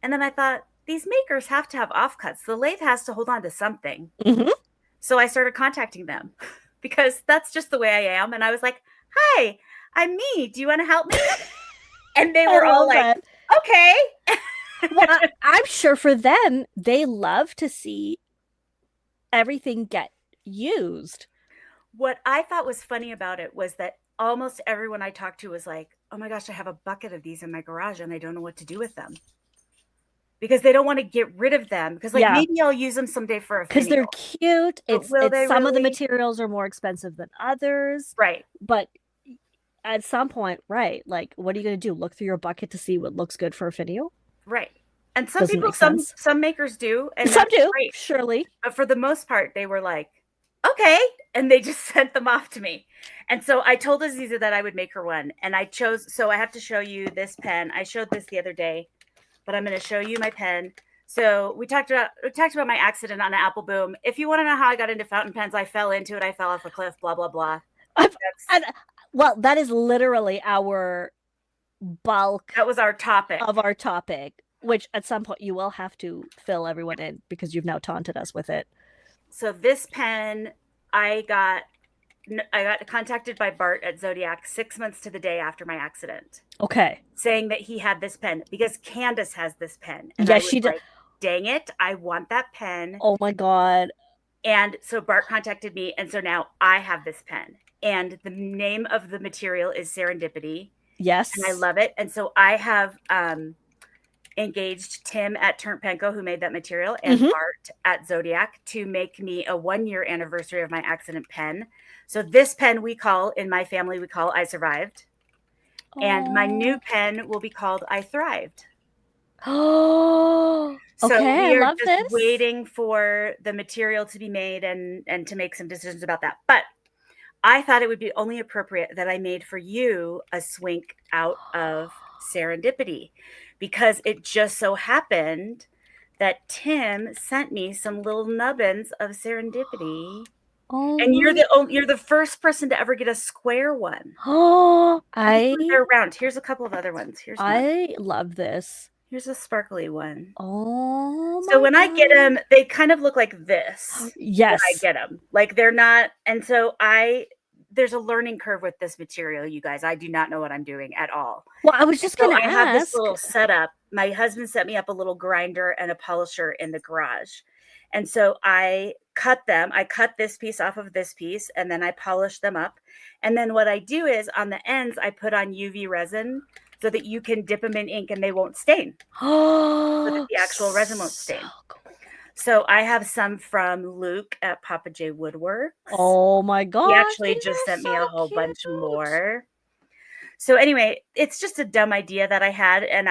Speaker 1: And then I thought, these makers have to have offcuts. The lathe has to hold on to something.
Speaker 2: Mm-hmm.
Speaker 1: So I started contacting them because that's just the way I am. And I was like, hi, I'm me. Do you want to help me? And they
Speaker 2: I
Speaker 1: were all
Speaker 2: love
Speaker 1: like,
Speaker 2: that.
Speaker 1: okay.
Speaker 2: Well, I'm sure for them, they love to see everything get used.
Speaker 1: What I thought was funny about it was that almost everyone I talked to was like, oh my gosh, I have a bucket of these in my garage and I don't know what to do with them because they don't want to get rid of them. Because like
Speaker 2: Yeah,
Speaker 1: maybe I'll use them someday for a
Speaker 2: because they're
Speaker 1: finial,
Speaker 2: cute.
Speaker 1: but
Speaker 2: It's
Speaker 1: will
Speaker 2: it's
Speaker 1: they
Speaker 2: some of the
Speaker 1: really?
Speaker 2: materials are more expensive than others,
Speaker 1: Right,
Speaker 2: but at some point, right? Like, what are you gonna do? Look through your bucket to see what looks good for a finial?
Speaker 1: right. And some
Speaker 2: Doesn't
Speaker 1: people,
Speaker 2: make sense.
Speaker 1: some makers do, and
Speaker 2: Some
Speaker 1: that's
Speaker 2: do,
Speaker 1: great.
Speaker 2: surely.
Speaker 1: But for the most part, they were like, okay. And they just sent them off to me. And so I told Aziza that I would make her one. And I chose, so I have to show you this pen. I showed this the other day, but I'm going to show you my pen. So we talked about my accident on an Apple Boom. If you want to know how I got into fountain pens, I fell into it. I fell off a cliff, blah, blah, blah.
Speaker 2: And well, that is literally our bulk
Speaker 1: That was our topic.
Speaker 2: of our topic, which at some point you will have to fill everyone in because you've now taunted us with it.
Speaker 1: So this pen, I got contacted by Bart at Zodiac 6 months to the day after my accident,
Speaker 2: Okay.
Speaker 1: saying that he had this pen because Candace has this pen. And I
Speaker 2: Yes,
Speaker 1: was
Speaker 2: she did.
Speaker 1: like, dang it, I want that pen.
Speaker 2: Oh my God.
Speaker 1: And so Bart contacted me. And so now I have this pen. And the name of the material is Serendipity. and I
Speaker 2: Yes.
Speaker 1: love it. And so I have engaged Tim at Turnt Penco, who made that material, and
Speaker 2: Mm-hmm.
Speaker 1: Art at Zodiac to make me a 1 year anniversary of my accident pen. So this pen in my family, we call I Survived. And my new
Speaker 2: Oh.
Speaker 1: pen will be called I Thrived.
Speaker 2: Oh.
Speaker 1: So
Speaker 2: Okay, I
Speaker 1: we are
Speaker 2: love
Speaker 1: just
Speaker 2: this.
Speaker 1: waiting for the material to be made and to make some decisions about that. But I thought it would be only appropriate that I made for you a swink out of serendipity, because it just so happened that Tim sent me some little nubbins of serendipity,
Speaker 2: Oh
Speaker 1: and
Speaker 2: my.
Speaker 1: you're the first person to ever get a square one.
Speaker 2: Oh,
Speaker 1: Usually they're round. Here's a couple of other ones. Here's one.
Speaker 2: I love this.
Speaker 1: Here's a sparkly one.
Speaker 2: Oh
Speaker 1: So
Speaker 2: my
Speaker 1: when I get
Speaker 2: God.
Speaker 1: them, they kind of look like this when I
Speaker 2: Yes.
Speaker 1: get them. Like they're not, and so there's a learning curve with this material, you guys. I do not know what I'm doing at all.
Speaker 2: Well, I was
Speaker 1: And
Speaker 2: just
Speaker 1: so
Speaker 2: gonna
Speaker 1: I have this
Speaker 2: ask.
Speaker 1: little setup. My husband set me up a little grinder and a polisher in the garage. And so I cut them. I cut this piece off of this piece and then I polish them up. And then what I do is on the ends, I put on UV resin so that you can dip them in ink and they won't stain, so that
Speaker 2: Oh,
Speaker 1: the actual resin won't
Speaker 2: so
Speaker 1: stain.
Speaker 2: cool.
Speaker 1: So I have some from Luke at Papa J Woodworks.
Speaker 2: Oh my
Speaker 1: He
Speaker 2: gosh,
Speaker 1: actually
Speaker 2: these
Speaker 1: just
Speaker 2: are
Speaker 1: sent me a
Speaker 2: so
Speaker 1: whole bunch
Speaker 2: cute.
Speaker 1: more. So anyway, it's just a dumb idea that I had, and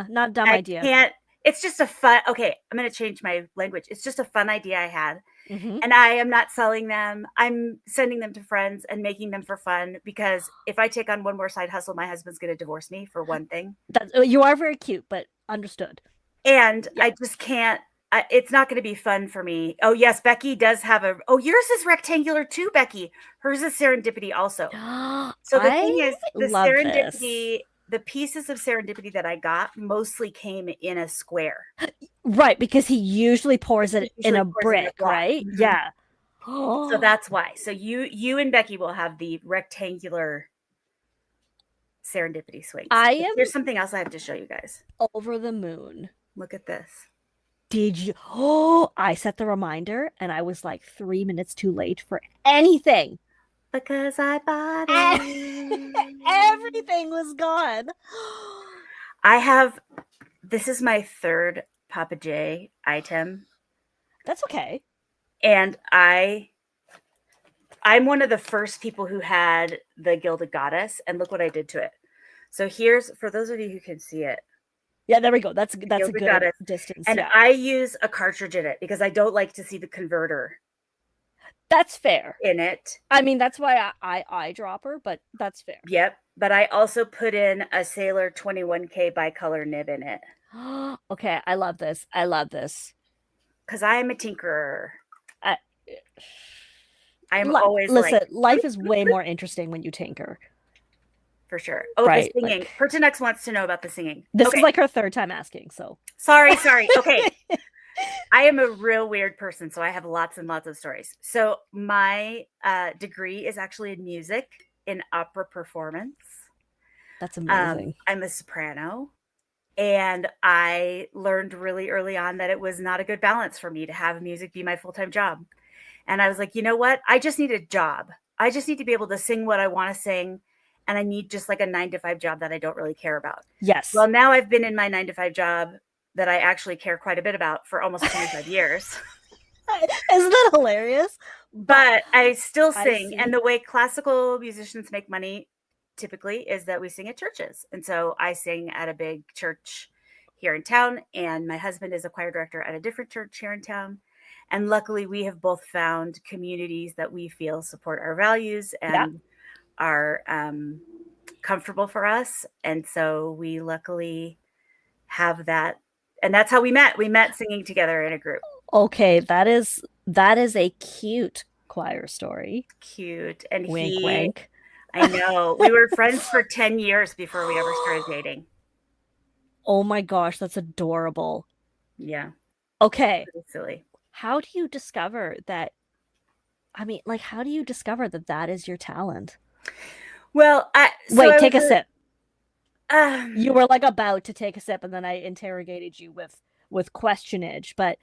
Speaker 2: Not a dumb
Speaker 1: I
Speaker 2: idea.
Speaker 1: can't. It's just a fun. Okay, I'm going to change my language. It's just a fun idea I had,
Speaker 2: Mm-hmm.
Speaker 1: and I am not selling them. I'm sending them to friends and making them for fun, because if I take on one more side hustle, my husband's going to divorce me for one thing,
Speaker 2: You are very cute, but understood.
Speaker 1: and
Speaker 2: Yeah.
Speaker 1: I just can't. It's not going to be fun for me. Oh yes, Becky does have a. Oh, yours is rectangular too, Becky. Hers is serendipity also. So the thing
Speaker 2: I
Speaker 1: is,
Speaker 2: love this.
Speaker 1: the pieces of serendipity that I got mostly came in a square.
Speaker 2: Right, because he usually pours
Speaker 1: He
Speaker 2: it in
Speaker 1: usually
Speaker 2: a
Speaker 1: pours in a
Speaker 2: brick,
Speaker 1: block.
Speaker 2: right?
Speaker 1: Mhm.
Speaker 2: Yeah.
Speaker 1: So
Speaker 2: Oh,
Speaker 1: that's why. So you and Becky will have the rectangular serendipity swings.
Speaker 2: I
Speaker 1: But
Speaker 2: am
Speaker 1: here's something else I have to show you guys.
Speaker 2: over the moon.
Speaker 1: Look at this.
Speaker 2: Did you? Oh, I set the reminder and I was like 3 minutes too late for anything.
Speaker 1: Because I bought
Speaker 2: And
Speaker 1: it.
Speaker 2: everything was gone.
Speaker 1: I have This is my third Papa J item,
Speaker 2: That's okay.
Speaker 1: and I'm one of the first people who had the Gilded Goddess, and look what I did to it. So here's, for those of you who can see it,
Speaker 2: Yeah, there we go.
Speaker 1: the
Speaker 2: That's a
Speaker 1: Gilded
Speaker 2: good
Speaker 1: Goddess,
Speaker 2: distance.
Speaker 1: and
Speaker 2: Yeah.
Speaker 1: I use a cartridge in it because I don't like to see the converter
Speaker 2: That's fair.
Speaker 1: in it.
Speaker 2: I mean, that's why I eyedropper, but that's fair.
Speaker 1: Yep, but I also put in a Sailor 21K bicolor nib in it
Speaker 2: Okay, I love this. I love this.
Speaker 1: because I am a tinkerer.
Speaker 2: I,
Speaker 1: I'm always like,
Speaker 2: listen, life is way more interesting when you tinker,
Speaker 1: for sure. Oh, the
Speaker 2: right?
Speaker 1: singing.
Speaker 2: Like
Speaker 1: Pertinax wants to know about the singing.
Speaker 2: this is
Speaker 1: Okay,
Speaker 2: like her third time asking, so
Speaker 1: sorry. Okay, I am a real weird person, so I have lots and lots of stories. So my degree is actually in music, in opera performance.
Speaker 2: that's amazing.
Speaker 1: I'm a soprano, and I learned really early on that it was not a good balance for me to have music be my full time job. And I was like, you know what? I just need a job. I just need to be able to sing what I want to sing, and I need just like a 9 to 5 job that I don't really care about.
Speaker 2: Yes.
Speaker 1: Well, now I've been in my 9 to 5 job that I actually care quite a bit about for almost 25 years.
Speaker 2: Isn't that hilarious? But
Speaker 1: But I still
Speaker 2: I
Speaker 1: sing. And
Speaker 2: see.
Speaker 1: the way classical musicians make money typically is that we sing at churches. And so I sing at a big church here in town, and my husband is a choir director at a different church here in town. And luckily, we have both found communities that we feel support our values
Speaker 2: Yeah.
Speaker 1: and are comfortable for us. And so we luckily have that. And that's how we met. We met singing together in a group.
Speaker 2: Okay, that is a cute choir story.
Speaker 1: Cute. And
Speaker 2: Wink, wink.
Speaker 1: I know, we were friends for 10 years before we ever started dating.
Speaker 2: Oh my gosh, that's adorable.
Speaker 1: Yeah,
Speaker 2: Okay,
Speaker 1: pretty silly.
Speaker 2: how do you discover that? I mean, like, how do you discover that that is your talent?
Speaker 1: Well,
Speaker 2: Wait,
Speaker 1: I
Speaker 2: take
Speaker 1: was
Speaker 2: a sip. You
Speaker 1: um,
Speaker 2: were like about to take a sip, and then I interrogated you with questionage. But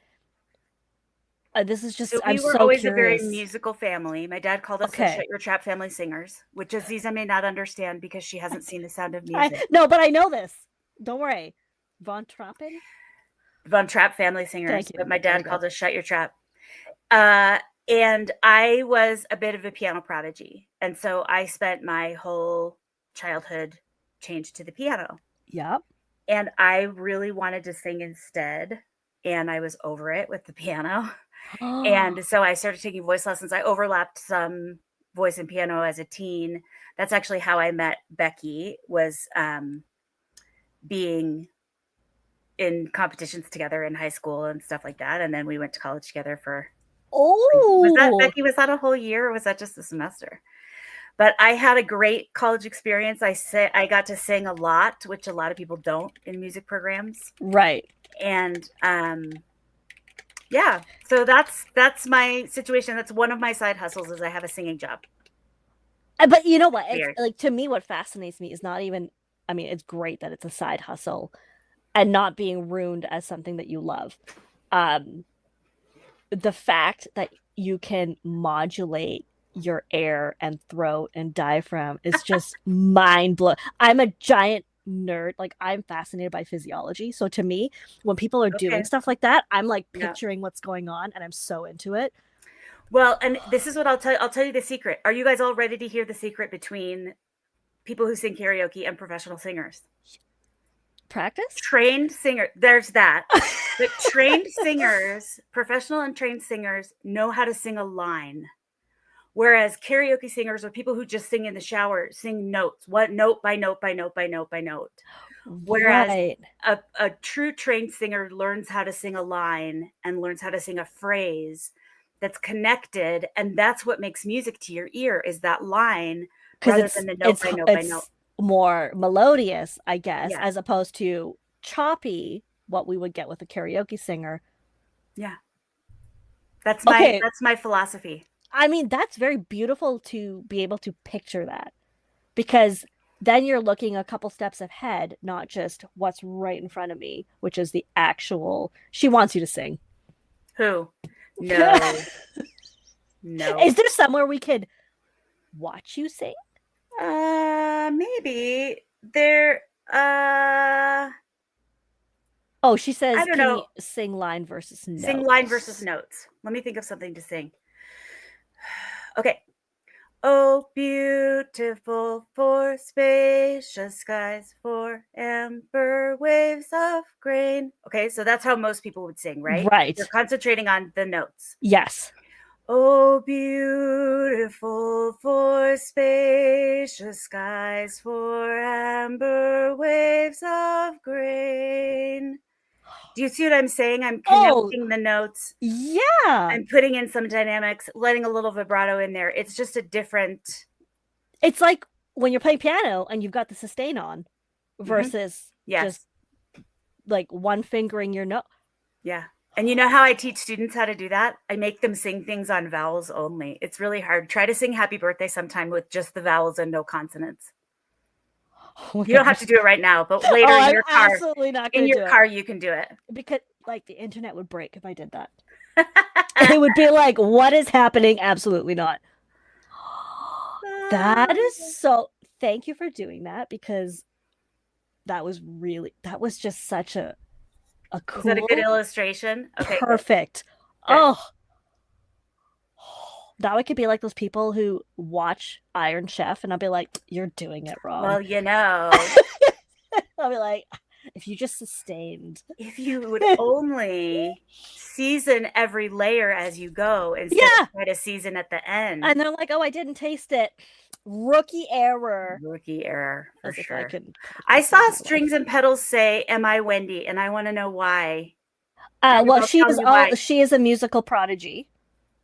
Speaker 2: This is just,
Speaker 1: So
Speaker 2: I'm
Speaker 1: we were
Speaker 2: so
Speaker 1: always a very
Speaker 2: curious.
Speaker 1: musical family. My dad called us the
Speaker 2: Okay.
Speaker 1: Shut Your Trap Family Singers, which Aziza may not understand because she hasn't seen The Sound of
Speaker 2: I
Speaker 1: Music.
Speaker 2: no, but I know this. Don't worry. Von Trappen?
Speaker 1: Von Trapp Family Singers,
Speaker 2: Thank you.
Speaker 1: but my
Speaker 2: There we
Speaker 1: dad
Speaker 2: go.
Speaker 1: called us Shut Your Trap. Uh, and I was a bit of a piano prodigy. And so I spent my whole childhood changed to the piano.
Speaker 2: Yep.
Speaker 1: And I really wanted to sing instead. And I was over it with the piano. And so I started taking voice lessons. I overlapped some voice and piano as a teen. That's actually how I met Becky, was being in competitions together in high school and stuff like that. And then we went to college together for, was that
Speaker 2: Oh,
Speaker 1: Becky? Was that a whole year or was that just a semester? But I had a great college experience. I got to sing a lot, which a lot of people don't in music programs.
Speaker 2: right.
Speaker 1: And yeah, so that's my situation. That's one of my side hustles is I have a singing job.
Speaker 2: But you know what? It's
Speaker 1: Weird.
Speaker 2: like, to me, what fascinates me is not even, I mean, it's great that it's a side hustle and not being ruined as something that you love. Um, the fact that you can modulate your air and throat and diaphragm is just mind blowing. I'm a giant nerd. Like, I'm fascinated by physiology. So to me, when people are doing
Speaker 1: Okay.
Speaker 2: stuff like that, I'm like
Speaker 1: Yeah.
Speaker 2: picturing what's going on and I'm so into it.
Speaker 1: Well, and this is what I'll tell you. I'll tell you the secret. Are you guys all ready to hear the secret between people who sing karaoke and professional singers?
Speaker 2: Practice?
Speaker 1: Trained singer, there's that. But trained singers, professional and trained singers know how to sing a line. Whereas karaoke singers are people who just sing in the shower, sing notes, what note by note by note by note by note. Whereas
Speaker 2: Right.
Speaker 1: a true trained singer learns how to sing a line and learns how to sing a phrase that's connected. And that's what makes music to your ear is that line
Speaker 2: Because
Speaker 1: rather
Speaker 2: it's
Speaker 1: than the note
Speaker 2: it's
Speaker 1: by note by note.
Speaker 2: it's more melodious, I guess,
Speaker 1: Yeah.
Speaker 2: as opposed to choppy, what we would get with a karaoke singer.
Speaker 1: Yeah.
Speaker 2: Okay,
Speaker 1: That's my philosophy.
Speaker 2: I mean, that's very beautiful to be able to picture that, because then you're looking a couple steps ahead, not just what's right in front of me, which is the actual. She wants you to sing.
Speaker 1: Who? No. No.
Speaker 2: Is there somewhere we could watch you sing?
Speaker 1: Maybe there.
Speaker 2: Oh, she
Speaker 1: I
Speaker 2: says,
Speaker 1: don't
Speaker 2: can you
Speaker 1: know.
Speaker 2: sing line versus
Speaker 1: Sing line versus
Speaker 2: notes?
Speaker 1: notes. Let me think of something to sing. Okay. Oh, beautiful for spacious skies, for amber waves of grain. Okay, so that's how most people would sing, right? They're
Speaker 2: Right.
Speaker 1: concentrating on the notes.
Speaker 2: Yes.
Speaker 1: Oh, beautiful for spacious skies, for amber waves of grain. Do you see what I'm saying? I'm
Speaker 2: Oh,
Speaker 1: connecting the notes.
Speaker 2: yeah.
Speaker 1: I'm putting in some dynamics, letting a little vibrato in there. It's just a different.
Speaker 2: It's like when you're playing piano and you've got the sustain on
Speaker 1: Mhm.
Speaker 2: versus just
Speaker 1: Yes.
Speaker 2: like one fingering your note.
Speaker 1: Yeah. And you know how I teach students how to do that? I make them sing things on vowels only. It's really hard. Try to sing happy birthday sometime with just the vowels and no consonants.
Speaker 2: Oh my
Speaker 1: You don't have
Speaker 2: gosh.
Speaker 1: to do it right now, but
Speaker 2: Oh,
Speaker 1: later
Speaker 2: I'm absolutely not
Speaker 1: in
Speaker 2: going to
Speaker 1: your
Speaker 2: do it
Speaker 1: car you can do it.
Speaker 2: because like the internet would break if I did that. It would be like, what is happening? Absolutely not. That is so, thank you for doing that, because that was just such a
Speaker 1: Was that a good
Speaker 2: cool,
Speaker 1: illustration? Okay, good.
Speaker 2: perfect.
Speaker 1: Good.
Speaker 2: Oh, now I could be like those people who watch Iron Chef and I'll be like, you're doing it wrong.
Speaker 1: Well, you know,
Speaker 2: I'll be like, if you just sustained.
Speaker 1: if you would only season every layer as you go instead of
Speaker 2: Yeah.
Speaker 1: try to season at the end.
Speaker 2: And they're like, oh, I didn't taste it. Rookie error.
Speaker 1: Rookie error for
Speaker 2: As if I
Speaker 1: sure.
Speaker 2: can
Speaker 1: I
Speaker 2: quickly
Speaker 1: saw
Speaker 2: save my
Speaker 1: Strings
Speaker 2: life.
Speaker 1: and Pedals say, "Am I Wendy?" And I want to know why. And
Speaker 2: Well,
Speaker 1: they'll tell me why.
Speaker 2: she is a musical prodigy.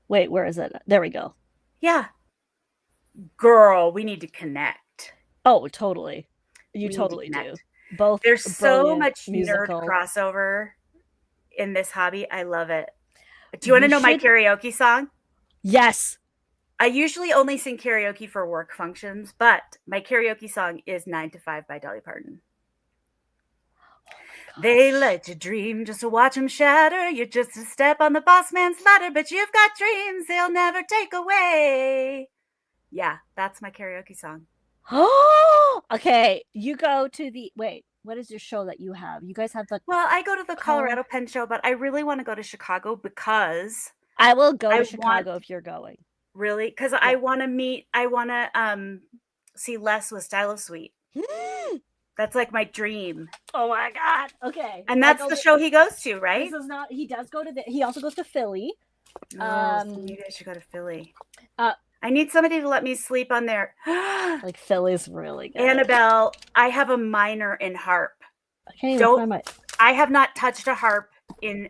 Speaker 2: Wait, where is it? There we go.
Speaker 1: Yeah, girl, we need to connect.
Speaker 2: Oh, totally. You
Speaker 1: We need to
Speaker 2: totally do.
Speaker 1: connect.
Speaker 2: Both
Speaker 1: There's so
Speaker 2: brilliant
Speaker 1: much nerd
Speaker 2: musical.
Speaker 1: crossover in this hobby. I love it. Do you want to
Speaker 2: We
Speaker 1: know my
Speaker 2: should.
Speaker 1: karaoke song?
Speaker 2: Yes.
Speaker 1: I usually only sing karaoke for work functions, but my karaoke song is 9 to 5 by Dolly Parton. They like to dream just to watch them shatter. You're just a step on the boss man's ladder, but you've got dreams they'll never take away. Yeah, that's my karaoke song.
Speaker 2: Oh, okay. You go to the wait. What is your show that you have? You guys have the
Speaker 1: Well, I go to the
Speaker 2: color.
Speaker 1: Colorado Pen Show, but I really want to go to Chicago because
Speaker 2: I will go
Speaker 1: I
Speaker 2: to
Speaker 1: want
Speaker 2: Chicago if you're going.
Speaker 1: really because
Speaker 2: Yeah.
Speaker 1: I want to see Les with Stylo Suite. That's like my dream.
Speaker 2: Oh my god. Okay.
Speaker 1: And
Speaker 2: I
Speaker 1: that's
Speaker 2: go
Speaker 1: the
Speaker 2: to,
Speaker 1: show he goes to,
Speaker 2: this
Speaker 1: right?
Speaker 2: is not he does go to he also goes to Philly.
Speaker 1: Oh, so maybe I should go to Philly.
Speaker 2: Uh
Speaker 1: I need somebody to let me sleep on there.
Speaker 2: like Philly's really good.
Speaker 1: Annabelle, I have a minor in harp.
Speaker 2: I can't even
Speaker 1: Don't
Speaker 2: find my
Speaker 1: I have not touched a harp in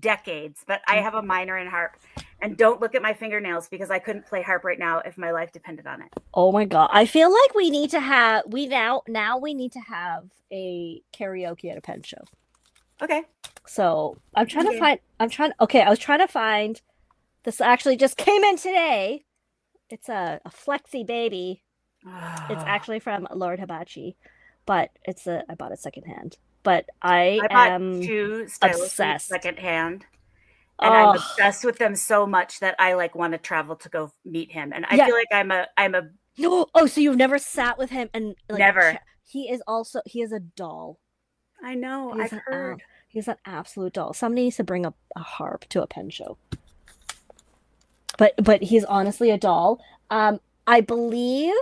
Speaker 1: decades, but I have a minor in harp. And don't look at my fingernails because I couldn't play harp right now if my life depended on it.
Speaker 2: Oh my god. I feel like we need to have we now we need to have a karaoke at a pen show.
Speaker 1: Okay.
Speaker 2: So I'm trying to
Speaker 1: Okay.
Speaker 2: find I was trying to find this actually just came in today. It's a Flexi Baby. It's actually from Lord Hibachi, but I bought it secondhand. But I
Speaker 1: I bought
Speaker 2: am
Speaker 1: 2 Stylo Suite
Speaker 2: obsessed.
Speaker 1: secondhand, and I'm
Speaker 2: Oh,
Speaker 1: obsessed with them so much that I, like, wanna travel to go meet him, and I
Speaker 2: yeah.
Speaker 1: feel like I'm a
Speaker 2: No. Oh, so you've never sat with him and like
Speaker 1: never.
Speaker 2: he is a doll.
Speaker 1: I know,
Speaker 2: He is
Speaker 1: I've heard.
Speaker 2: he's an absolute doll. Somebody needs to bring a harp to a pen show. But he's honestly a doll. I believe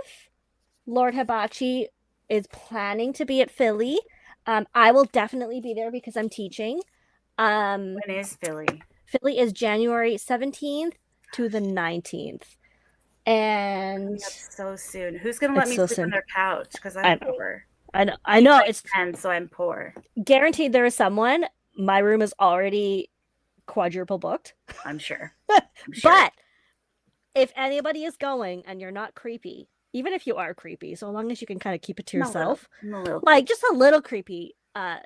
Speaker 2: Lord Hibachi is planning to be at Philly. I will definitely be there because I'm teaching.
Speaker 1: When is Philly?
Speaker 2: Philly is January 17th to the 19th. And
Speaker 1: Coming up so soon. Who's gonna let
Speaker 2: it's
Speaker 1: me
Speaker 2: so
Speaker 1: sleep on
Speaker 2: soon.
Speaker 1: their couch? Because I'm
Speaker 2: I know.
Speaker 1: poor.
Speaker 2: I
Speaker 1: He's
Speaker 2: know.
Speaker 1: like
Speaker 2: It's
Speaker 1: 10, so I'm poor.
Speaker 2: guaranteed there is someone. My room is already quadruple booked.
Speaker 1: I'm sure. I'm sure.
Speaker 2: But if anybody is going and you're not creepy, even if you are creepy, so long as you can kind of keep it to yourself,
Speaker 1: I'm a little
Speaker 2: like just a little creepy,
Speaker 1: yeah.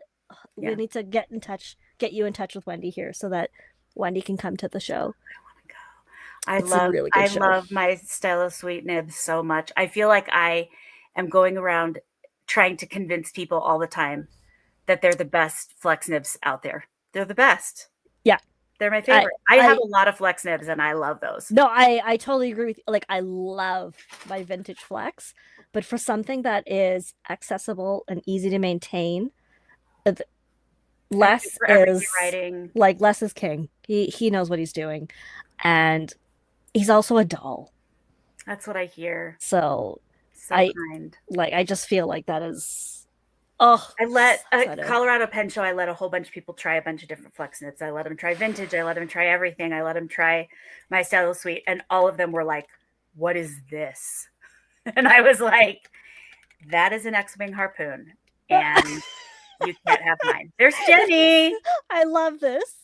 Speaker 2: we need to get you in touch with Wendi here so that Wendi can come to the show. It's a really good
Speaker 1: I
Speaker 2: show.
Speaker 1: love my Stella Sweet Nibs so much. I feel like I am going around trying to convince people all the time that they're the best flex nibs out there. They're the best.
Speaker 2: Yeah.
Speaker 1: They're my favorite. I have
Speaker 2: I
Speaker 1: a lot of flex nibs and I love those.
Speaker 2: no, I totally agree with you. Like I love my vintage flex, but for something that is accessible and easy to maintain,
Speaker 1: And good
Speaker 2: less
Speaker 1: for everyday
Speaker 2: is
Speaker 1: writing.
Speaker 2: like less is king. He knows what he's doing, and he's also a doll.
Speaker 1: That's what I hear.
Speaker 2: So
Speaker 1: So
Speaker 2: I
Speaker 1: kind.
Speaker 2: I just feel like that is oh
Speaker 1: I let
Speaker 2: so good.
Speaker 1: Colorado Pen Show. I let a whole bunch of people try a bunch of different flex nibs. I let them try vintage. I let them try everything. I let them try my Stella Sweet, and all of them were like, "What is this?" And I was like, "That is an X-wing harpoon, and you can't have mine." There's Jenny.
Speaker 2: I love this.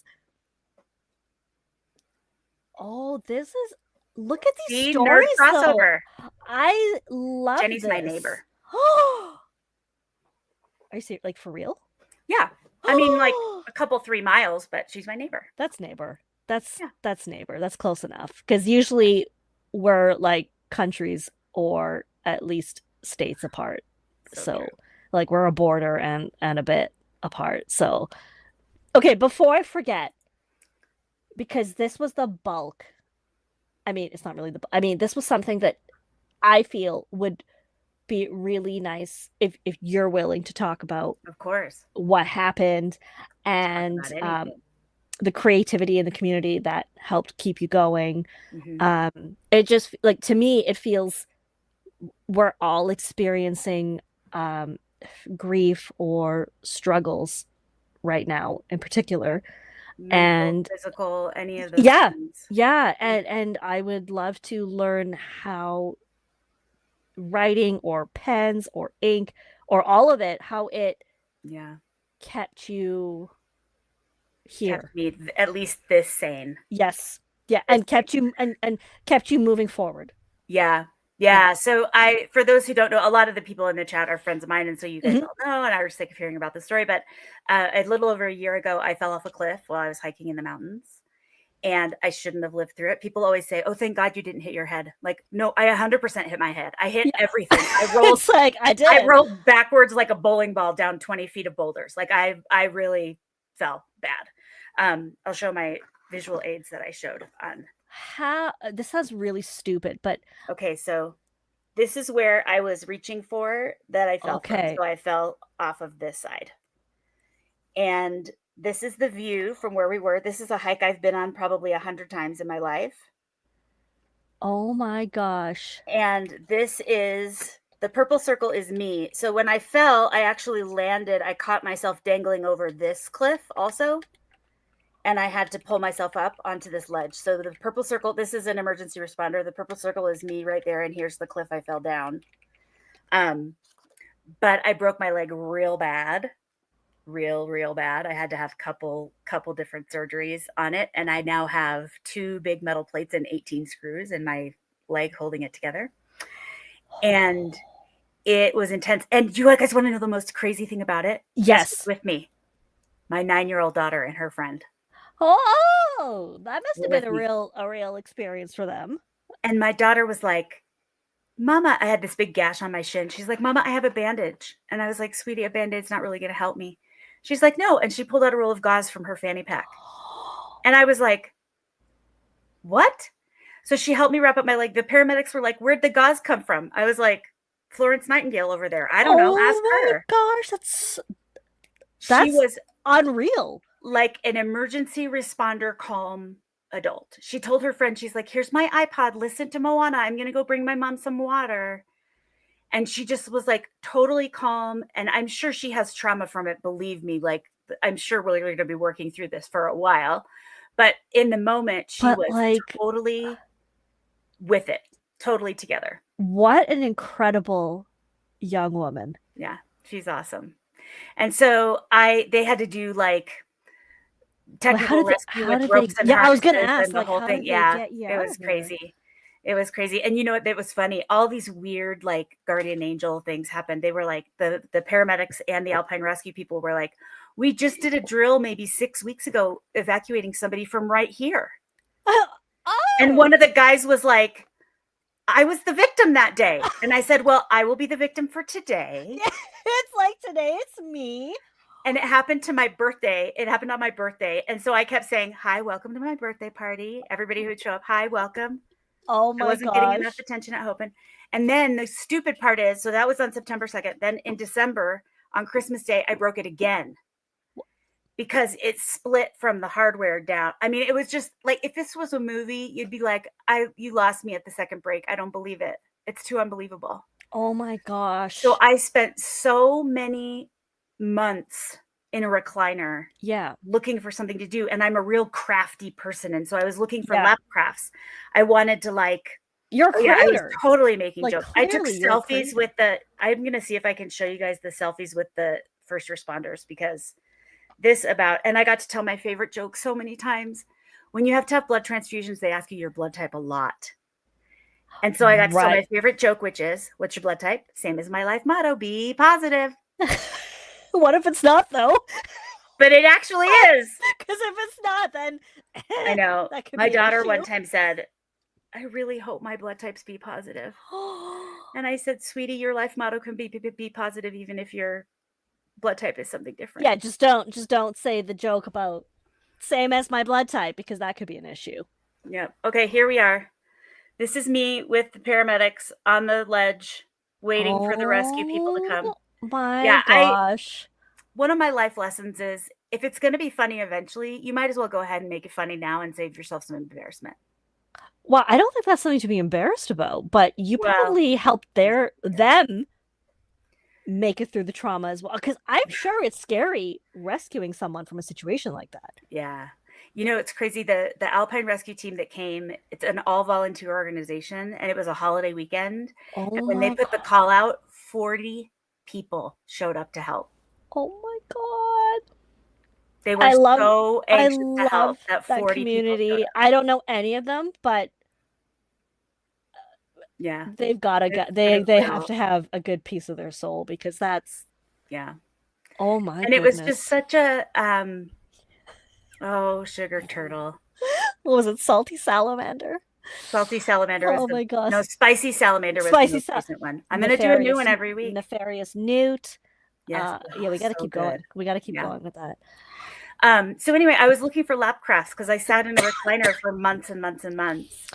Speaker 2: Oh, this is look at these
Speaker 1: See, nerd
Speaker 2: stories though.
Speaker 1: crossover.
Speaker 2: I love
Speaker 1: Jenny's
Speaker 2: this.
Speaker 1: my neighbor.
Speaker 2: Oh, are you serious? Like for real?
Speaker 1: Yeah, I mean, like a couple 3 miles, but she's my neighbor.
Speaker 2: That's neighbor. That's
Speaker 1: Yeah.
Speaker 2: that's neighbor. That's close enough. Because usually we're like countries or at least states apart. So
Speaker 1: True.
Speaker 2: like we're a border and a bit apart. So okay, before I forget, because this was the bulk. I mean, it's not really I mean, this was something that I feel would be really nice if you're willing to talk about
Speaker 1: Of course.
Speaker 2: what happened
Speaker 1: Talk
Speaker 2: and
Speaker 1: about anything.
Speaker 2: the creativity in the community that helped keep you going.
Speaker 1: Mm-hmm.
Speaker 2: It just like to me, it feels we're all experiencing grief or struggles right now in particular.
Speaker 1: Mental,
Speaker 2: And
Speaker 1: physical, any of those
Speaker 2: yeah,
Speaker 1: things.
Speaker 2: yeah. And I would love to learn how writing or pens or ink or all of it, how it
Speaker 1: Yeah.
Speaker 2: kept you
Speaker 1: Kept
Speaker 2: here.
Speaker 1: me at least this sane.
Speaker 2: Yes. Yeah.
Speaker 1: This
Speaker 2: And kept you and kept you moving forward.
Speaker 1: Yeah.
Speaker 2: Yeah.
Speaker 1: Yeah. So for those who don't know, a lot of the people in the chat are friends of mine. And so you guys
Speaker 2: Mhm.
Speaker 1: all know, and I was sick of hearing about the story. But a little over a year ago, I fell off a cliff while I was hiking in the mountains. and I shouldn't have lived through it. People always say, "Oh, thank God you didn't hit your head." Like, no, I 100% hit my head. I hit
Speaker 2: Yeah.
Speaker 1: everything.
Speaker 2: It's like I
Speaker 1: I
Speaker 2: did.
Speaker 1: rolled backwards like a bowling ball down 20 feet of boulders. Like I really fell bad. I'll show my visual aids that I showed on.
Speaker 2: How this sounds really stupid, but
Speaker 1: Okay, so this is where I was reaching for that I fell from.
Speaker 2: okay.
Speaker 1: So I fell off of this side. And this is the view from where we were. This is a hike I've been on probably 100 times in my life.
Speaker 2: Oh my gosh.
Speaker 1: And this is the purple circle is me. So when I fell, I actually landed, I caught myself dangling over this cliff also. And I had to pull myself up onto this ledge. So the purple circle, this is an emergency responder. The purple circle is me right there. And here's the cliff I fell down. But I broke my leg real bad, real bad. I had to have couple different surgeries on it. And I now have 2 big metal plates and 18 screws in my leg holding it together. And it was intense. And you guys want to know the most crazy thing about it? Guess who's
Speaker 2: Yes.
Speaker 1: with me? My 9-year-old daughter and her friend
Speaker 2: Oh, that must
Speaker 1: were
Speaker 2: have been
Speaker 1: with me.
Speaker 2: a real experience for them.
Speaker 1: And my daughter was like, Mama, I had this big gash on my shin. She's like, Mama, I have a bandage. And I was like, Sweetie, a band-aid's not really going to help me. She's like, no. And she pulled out a roll of gauze from her fanny pack. And I was like, what? So she helped me wrap up my leg. The paramedics were like, where'd the gauze come from? I was like, Florence Nightingale over there. I don't know. Ask
Speaker 2: Oh my
Speaker 1: her.
Speaker 2: gosh,
Speaker 1: She
Speaker 2: that's
Speaker 1: was
Speaker 2: unreal.
Speaker 1: like an emergency responder calm adult. She told her friend, she's like, here's my iPod. Listen to Moana. I'm going to go bring my mom some water. And she just was like totally calm. And I'm sure she has trauma from it. Believe me, like, I'm sure we're going to be working through this for a while. But in the moment, she
Speaker 2: But
Speaker 1: was
Speaker 2: like,
Speaker 1: totally with it, totally together.
Speaker 2: what an incredible young woman.
Speaker 1: Yeah, she's awesome. And so they had to do like
Speaker 2: But
Speaker 1: technical rescue
Speaker 2: how
Speaker 1: with
Speaker 2: did they,
Speaker 1: ropes and
Speaker 2: yeah, I was gonna
Speaker 1: harnesses
Speaker 2: ask,
Speaker 1: and the
Speaker 2: like,
Speaker 1: whole
Speaker 2: how
Speaker 1: thing.
Speaker 2: did they
Speaker 1: Yeah,
Speaker 2: get you
Speaker 1: it
Speaker 2: out
Speaker 1: was
Speaker 2: of there?
Speaker 1: crazy. It was crazy. And you know what? It was funny. All these weird like guardian angel things happened. They were like the paramedics and the alpine rescue people were like, we just did a drill maybe 6 weeks ago evacuating somebody from right here. And
Speaker 2: Oh,
Speaker 1: one of the guys was like, I was the victim that day. And I said, well, I will be the victim for today.
Speaker 2: it's like today it's me.
Speaker 1: And it happened to my birthday. It happened on my birthday. And so I kept saying, hi, welcome to my birthday party. Everybody who would show up, hi, welcome.
Speaker 2: Oh
Speaker 1: I
Speaker 2: my
Speaker 1: wasn't getting enough
Speaker 2: gosh.
Speaker 1: attention at Hope. And then the stupid part is, so that was on September 2nd. Then in December, on Christmas Day, I broke it again because it split from the hardware down. I mean, it was just like, if this was a movie, you'd be like, you lost me at the second break. I don't believe it. It's too unbelievable.
Speaker 2: Oh my
Speaker 1: So
Speaker 2: gosh.
Speaker 1: I spent so many months in a recliner
Speaker 2: Yeah.
Speaker 1: looking for something to do. And I'm a real crafty person. And so I was looking for
Speaker 2: Yeah.
Speaker 1: lap crafts. I wanted to like,
Speaker 2: You're a
Speaker 1: oh yeah, I was
Speaker 2: creator.
Speaker 1: totally making
Speaker 2: Like
Speaker 1: jokes. I took
Speaker 2: clearly you're a
Speaker 1: selfies
Speaker 2: creator.
Speaker 1: with I'm going to see if I can show you guys the selfies with the first responders because and I got to tell my favorite joke so many times. When you have to have blood transfusions, they ask you your blood type a lot. And so I got to tell my
Speaker 2: Right.
Speaker 1: favorite joke, which is, what's your blood type? Same as my life motto, be positive.
Speaker 2: What if it's not though?
Speaker 1: But it actually is.
Speaker 2: Because if it's not, then
Speaker 1: I know.
Speaker 2: that could
Speaker 1: My
Speaker 2: be an
Speaker 1: daughter
Speaker 2: issue.
Speaker 1: one time said, I really hope my blood types be positive. And I said, sweetie, your life motto can be positive even if your blood type is something different.
Speaker 2: Yeah, just don't say the joke about same as my blood type because that could be an issue.
Speaker 1: Yep. Okay, here we are. This is me with the paramedics on the ledge waiting for the rescue people to come.
Speaker 2: Oh my
Speaker 1: Yeah,
Speaker 2: gosh.
Speaker 1: one of my life lessons is if it's going to be funny eventually, you might as well go ahead and make it funny now and save yourself some embarrassment.
Speaker 2: Well, I don't think that's something to be embarrassed about, but you
Speaker 1: Well,
Speaker 2: probably helped them make it through the trauma as well. Because I'm sure it's scary rescuing someone from a situation like that.
Speaker 1: yeah. You know, it's crazy. The Alpine rescue team that came, it's an all volunteer organization and it was a holiday weekend. And
Speaker 2: Oh
Speaker 1: when they
Speaker 2: my
Speaker 1: put the
Speaker 2: god.
Speaker 1: call out, 40 people showed up to help.
Speaker 2: Oh my god.
Speaker 1: They were
Speaker 2: I love
Speaker 1: so
Speaker 2: I
Speaker 1: anxious to help
Speaker 2: love
Speaker 1: that
Speaker 2: that
Speaker 1: 40 people showed
Speaker 2: community.
Speaker 1: up.
Speaker 2: I don't know any of them, but
Speaker 1: Yeah.
Speaker 2: they've got to
Speaker 1: It's
Speaker 2: get they have
Speaker 1: incredible.
Speaker 2: to have a good piece of their soul because that's
Speaker 1: Yeah.
Speaker 2: oh my
Speaker 1: And it was just
Speaker 2: goodness.
Speaker 1: such a oh, sugar turtle.
Speaker 2: What was it? Salty salamander.
Speaker 1: Salty salamander was
Speaker 2: Oh my
Speaker 1: no,
Speaker 2: gosh.
Speaker 1: spicy salamander was the
Speaker 2: Spicy
Speaker 1: most recent one. I'm gonna do a new
Speaker 2: nefarious
Speaker 1: one every week.
Speaker 2: nefarious newt.
Speaker 1: Yes.
Speaker 2: Yeah,
Speaker 1: Oh,
Speaker 2: we got to
Speaker 1: so
Speaker 2: keep going.
Speaker 1: good.
Speaker 2: We got to keep
Speaker 1: Yeah.
Speaker 2: going with that.
Speaker 1: So anyway, I was looking for lap crafts because I sat in a recliner for months and months and months.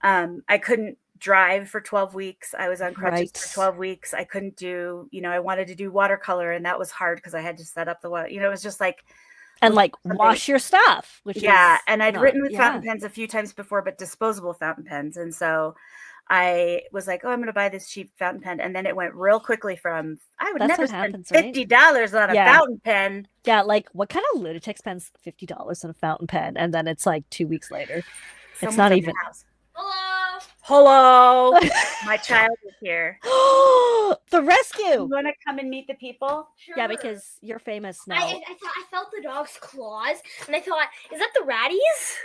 Speaker 1: I couldn't drive for 12 weeks. I was on crutches for
Speaker 2: Right.
Speaker 1: 12 weeks. I couldn't do, I wanted to do watercolor and that was hard because I had to set up the water. It was just like
Speaker 2: And
Speaker 1: looking
Speaker 2: like
Speaker 1: for something.
Speaker 2: wash your stuff, which
Speaker 1: Yeah.
Speaker 2: is
Speaker 1: And I'd
Speaker 2: not,
Speaker 1: written with fountain
Speaker 2: yeah.
Speaker 1: pens a few times before, but disposable fountain pens. And so I was like, oh, I'm going to buy this cheap fountain pen. And then it went real quickly from, I would
Speaker 2: That's
Speaker 1: never
Speaker 2: what
Speaker 1: spend
Speaker 2: happens, right?
Speaker 1: $50 on a
Speaker 2: Yeah.
Speaker 1: fountain pen.
Speaker 2: Yeah, like what kind of lunatic spends $50 on a fountain pen and then it's like 2 weeks later? It's
Speaker 1: Someone's
Speaker 2: not
Speaker 1: at
Speaker 2: even.
Speaker 1: my house. Hello. My child is here.
Speaker 2: The
Speaker 1: You
Speaker 2: rescue.
Speaker 1: want to come and meet the people?
Speaker 3: Sure.
Speaker 2: Yeah, because you're famous now.
Speaker 3: I felt the dog's claws, and I thought, is that the ratties?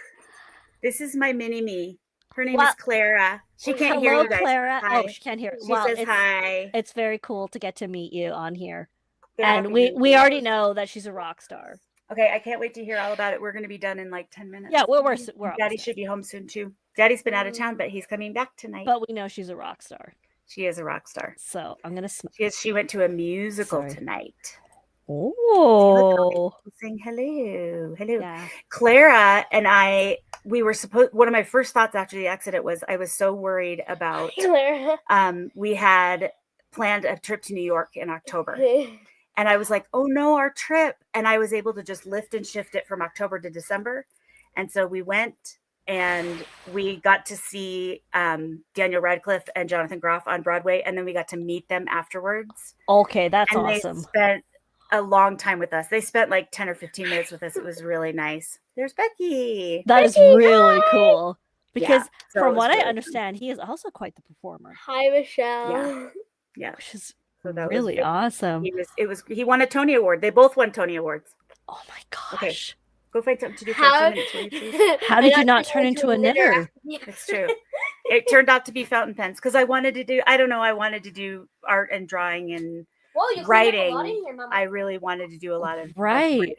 Speaker 1: This is my mini me. Her name
Speaker 2: Well,
Speaker 1: is Clara. She can't
Speaker 2: hello,
Speaker 1: hear you guys.
Speaker 2: Clara.
Speaker 1: Hi.
Speaker 2: Oh, she can't hear.
Speaker 1: She
Speaker 2: Well,
Speaker 1: says hi.
Speaker 2: it's very cool to get to meet you on here.
Speaker 1: Good
Speaker 2: And
Speaker 1: afternoon.
Speaker 2: we already know that she's a rock star.
Speaker 1: Okay, I can't wait to hear all about it. We're going to be done in like 10 minutes.
Speaker 2: Yeah, we're
Speaker 1: Daddy
Speaker 2: almost
Speaker 1: should be home soon too. Daddy's been out of town, but he's coming back tonight.
Speaker 2: But we know she's a rock star.
Speaker 1: She is a rock star.
Speaker 2: So I'm gonna.
Speaker 1: She went to a musical
Speaker 2: Sorry.
Speaker 1: tonight.
Speaker 2: Oh.
Speaker 1: Saying hello.
Speaker 2: Yeah.
Speaker 1: Clara and I, one of my first thoughts after the accident was I was so worried about, we had planned a trip to New York in October. And I was like, oh no, our trip. And I was able to just lift and shift it from October to December. And so we went and we got to see Daniel Radcliffe and Jonathan Groff on Broadway. And then we got to meet them afterwards.
Speaker 2: Okay, that's
Speaker 1: and
Speaker 2: awesome.
Speaker 1: They spent a long time with us. They spent like 10 or 15 minutes with us. It was really nice. There's Becky.
Speaker 2: That is really cool. Because from what I
Speaker 1: really
Speaker 2: understand, he is also quite the performer.
Speaker 3: Hi, Michelle.
Speaker 1: Yeah.
Speaker 2: Which is
Speaker 1: So that
Speaker 2: really
Speaker 1: was
Speaker 2: awesome.
Speaker 1: He won a Tony Award. They both won Tony Awards.
Speaker 2: Oh my gosh.
Speaker 1: Okay. Go find something to do for a few minutes, will you, please?
Speaker 2: How did you not turn into a knitter?
Speaker 1: It's true. It turned out to be fountain pens because I wanted to do art and drawing and writing. I really wanted to do a lot of writing.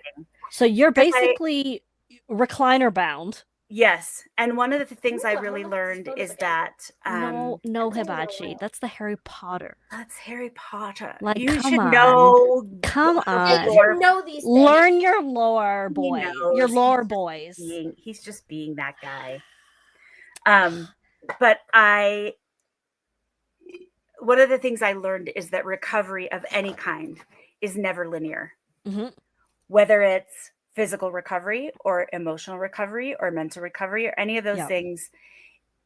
Speaker 2: So you're basically recliner bound.
Speaker 1: Yes. And one of the things I really learned is that
Speaker 2: no hibachi. That's the Harry Potter.
Speaker 1: That's Harry Potter.
Speaker 2: Like,
Speaker 1: you
Speaker 2: come
Speaker 1: should
Speaker 2: on.
Speaker 1: know.
Speaker 2: Come on.
Speaker 3: You know these things.
Speaker 2: Learn your lore, boy. Your lore boys.
Speaker 1: He's just being that guy. But one of the things I learned is that recovery of any kind is never linear.
Speaker 2: Mm-hmm.
Speaker 1: Whether it's physical recovery or emotional recovery or mental recovery or any of those things,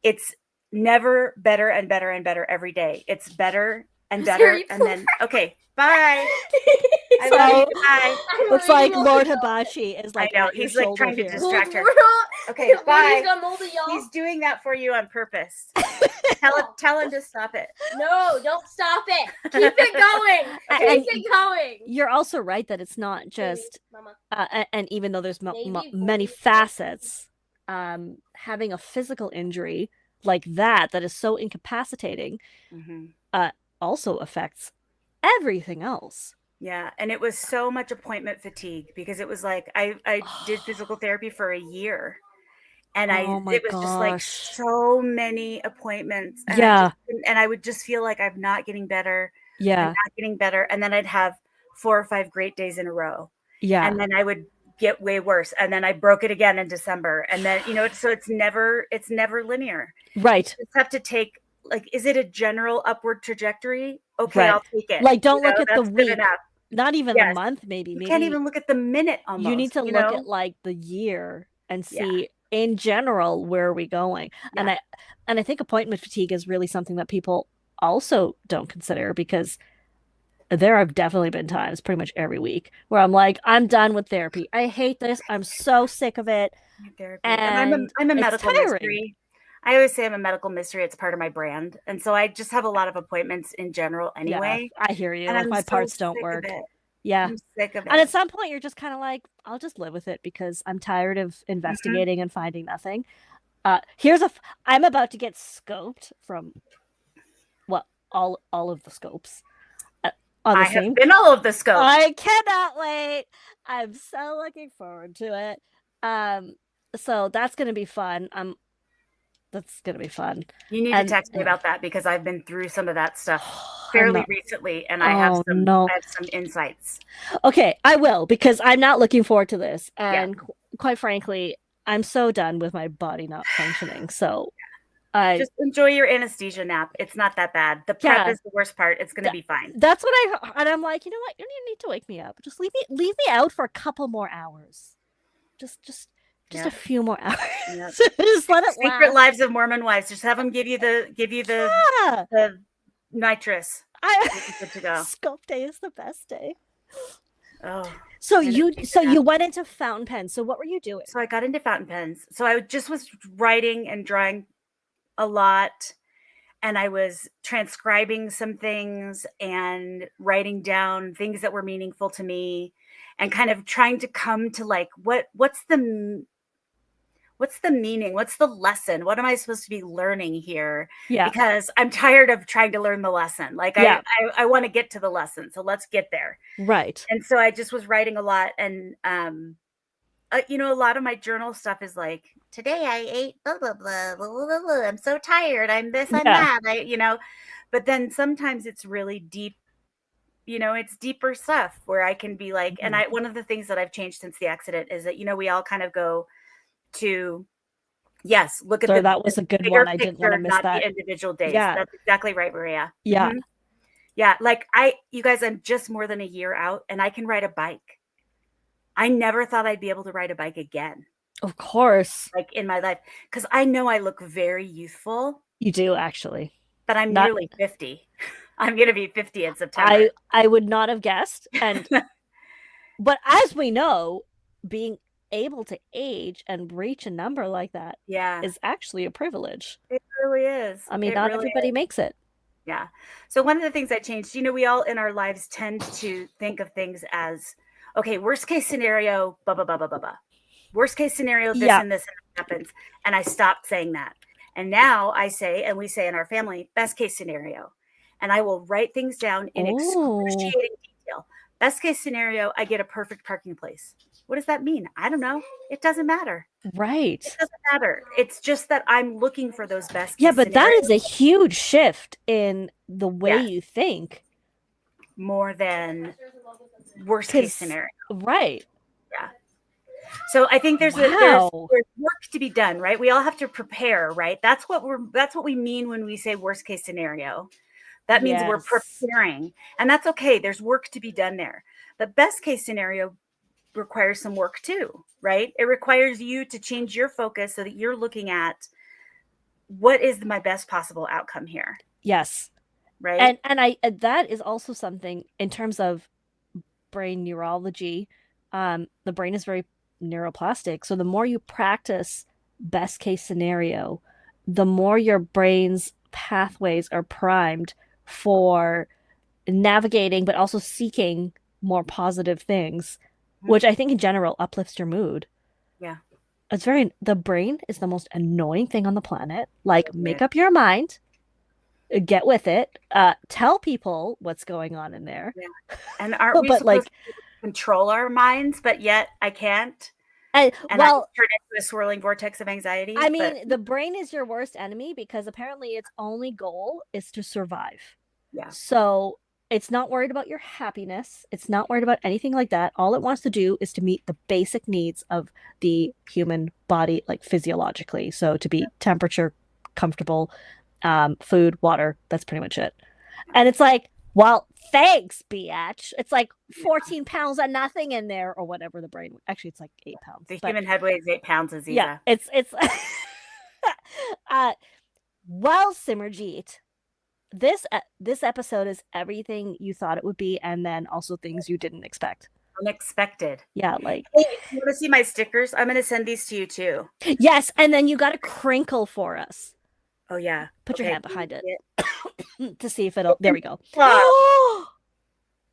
Speaker 1: it's never better and better and better every day. It's better and better. And then, okay, bye. I love you. Bye.
Speaker 2: Looks like Lord Hibachi is like,
Speaker 1: I know, he's like trying to distract her. Okay, bye. He's doing that for you on purpose. Tell him to stop it.
Speaker 3: No, don't stop it. Keep it going. Keep it going.
Speaker 2: You're also right that it's not just, and even though there's many facets, having a physical injury like that is so incapacitating, also affects everything else.
Speaker 1: Yeah, and it was so much appointment fatigue because it was like I did physical therapy for a year. And it was just like so many appointments. And I would just feel like I'm not getting better.
Speaker 2: Yeah.
Speaker 1: I'm not getting better. And then I'd have 4 or 5 great days in a row.
Speaker 2: Yeah.
Speaker 1: And then I would get way worse. And then I broke it again in December. And then, so it's never linear.
Speaker 2: Right.
Speaker 1: You just have to take, like, is it a general upward trajectory? Okay,
Speaker 2: right.
Speaker 1: I'll take it.
Speaker 2: Like, don't look at the week.
Speaker 1: Not
Speaker 2: even the month, maybe.
Speaker 1: You can't even look at the minute almost.
Speaker 2: You need to look at like the year and see in general where are we going. And I think appointment fatigue is really something that people also don't consider, because there have definitely been times pretty much every week where I'm like, I'm done with therapy. I hate this. I'm so sick of it.
Speaker 1: And I'm a medical mystery. I always say I'm a medical mystery. It's part of my brand. And so I just have a lot of appointments in general anyway.
Speaker 2: Yeah, I hear you.
Speaker 1: And
Speaker 2: like my parts don't work. Yeah.
Speaker 1: I'm sick of it.
Speaker 2: And at some point you're just kind of like, I'll just live with it because I'm tired of investigating and finding nothing. I'm about to get scoped from all of the scopes.
Speaker 1: I have been all of the scopes.
Speaker 2: I cannot wait. I'm so looking forward to it. So that's gonna be fun. That's gonna be fun.
Speaker 1: You need to
Speaker 2: And
Speaker 1: text me about that because I've been through some of that stuff
Speaker 2: I'm
Speaker 1: fairly
Speaker 2: not.
Speaker 1: recently, and
Speaker 2: Oh no.
Speaker 1: I have some insights.
Speaker 2: Okay, I will because I'm not looking forward to this.
Speaker 1: Yeah.
Speaker 2: And quite frankly, I'm so done with my body not functioning. So I
Speaker 1: Just enjoy your anesthesia nap. It's not that bad. The prep
Speaker 2: yeah,
Speaker 1: is the worst part. It's going to be fine.
Speaker 2: that's what and I'm like, you know what? You don't need to wake me up. Just leave me out for a couple more hours. Just a
Speaker 1: Yeah.
Speaker 2: few more hours.
Speaker 1: Yeah.
Speaker 2: Just let it
Speaker 1: Secret
Speaker 2: last.
Speaker 1: Lives of Mormon Wives. Just have them give you
Speaker 2: Yeah.
Speaker 1: the nitrous.
Speaker 2: I
Speaker 1: Good to go.
Speaker 2: Scope day is the best day.
Speaker 1: Oh.
Speaker 2: So you went into fountain pen. So what were you doing?
Speaker 1: So I got into fountain pens. So I just was writing and drawing a lot, and I was transcribing some things and writing down things that were meaningful to me, and kind of trying to come to like what's the meaning? What's the lesson? What am I supposed to be learning here?
Speaker 2: Yeah.
Speaker 1: Because I'm tired of trying to learn the lesson. Like
Speaker 2: Yeah.
Speaker 1: I want to get to the lesson. So let's get there.
Speaker 2: Right.
Speaker 1: And so I just was writing a lot. And, you know, a lot of my journal stuff is like, today I ate blah, blah, blah, blah, blah, blah. I'm so tired. I'm this, I'm
Speaker 2: Yeah.
Speaker 1: that, you know, but then sometimes it's really deep, you know, it's deeper stuff where I can be like, and one of the things that I've changed since the accident is that, you know, we all kind of go to, yes, look at
Speaker 2: So
Speaker 1: the
Speaker 2: that was a good
Speaker 1: bigger
Speaker 2: one. I didn't want
Speaker 1: picture,
Speaker 2: to miss
Speaker 1: not
Speaker 2: that.
Speaker 1: the individual days.
Speaker 2: Yeah.
Speaker 1: That's exactly right, Maria.
Speaker 2: Yeah.
Speaker 1: Mhm. Yeah. Like you guys, I'm just more than a year out and I can ride a bike. I never thought I'd be able to ride a bike again,
Speaker 2: Of course.
Speaker 1: like in my life, because I know I look very youthful,
Speaker 2: You do actually.
Speaker 1: but I'm
Speaker 2: Not
Speaker 1: nearly 50. I'm going to be 50 in September.
Speaker 2: I would not have guessed. And but as we know, being able to age and reach a number like that
Speaker 1: Yeah,
Speaker 2: is actually a privilege.
Speaker 1: it really is.
Speaker 2: I mean,
Speaker 1: It
Speaker 2: not
Speaker 1: really
Speaker 2: everybody
Speaker 1: is.
Speaker 2: makes it.
Speaker 1: Yeah. So one of the things I changed, you know, we all in our lives tend to think of things as, okay, worst case scenario, blah, blah, blah, blah, blah, blah. Worst case scenario, this
Speaker 2: Yeah.
Speaker 1: and this happens. And I stopped saying that. And now I say, and we say in our family, best case scenario. And I will write things down in excruciating detail. Best case scenario, I get a perfect parking place. What does that mean? I don't know. It doesn't matter.
Speaker 2: Right.
Speaker 1: It doesn't matter. It's just that I'm looking for those best case
Speaker 2: Yeah, but that
Speaker 1: scenarios
Speaker 2: is a huge shift in the way you think.
Speaker 1: more than worst case scenario.
Speaker 2: Right.
Speaker 1: Yeah. So I think there's there's work to be done, right? We all have to prepare, right? That's what we mean when we say worst case scenario. That means we're preparing, and that's okay. There's work to be done there. But best case scenario requires some work too, right? It requires you to change your focus so that you're looking at what is my best possible outcome here.
Speaker 2: Yes.
Speaker 1: Right.
Speaker 2: And that is also something in terms of brain neurology. The brain is very neuroplastic. So the more you practice best case scenario, the more your brain's pathways are primed for navigating, but also seeking more positive things, which I think in general uplifts your mood.
Speaker 1: Yeah.
Speaker 2: The brain is the most annoying thing on the planet. Like, make up your mind, get with it, tell people what's going on in there.
Speaker 1: Yeah. And aren't we supposed to control our minds, but yet I can't? And I turn into a swirling vortex of anxiety.
Speaker 2: I mean, the brain is your worst enemy because apparently its only goal is to survive.
Speaker 1: Yeah.
Speaker 2: So it's not worried about your happiness. It's not worried about anything like that. All it wants to do is to meet the basic needs of the human body, like physiologically. So to be temperature, comfortable, food, water. That's pretty much it. And it's like, well, thanks, biatch. It's like 14 pounds of nothing in there, or whatever the brain. Actually, it's like 8 pounds.
Speaker 1: The human head weighs 8 pounds, Aziza.
Speaker 2: Yeah, it's well, Simmerjeet, this episode is everything you thought it would be, and then also things you didn't expect.
Speaker 1: Unexpected.
Speaker 2: Yeah, like,
Speaker 1: hey, you want to see my stickers? I'm going to send these to you too.
Speaker 2: Yes, and then you got to crinkle for us.
Speaker 1: Oh yeah.
Speaker 2: Put your hand behind it to see if it'll. There we go.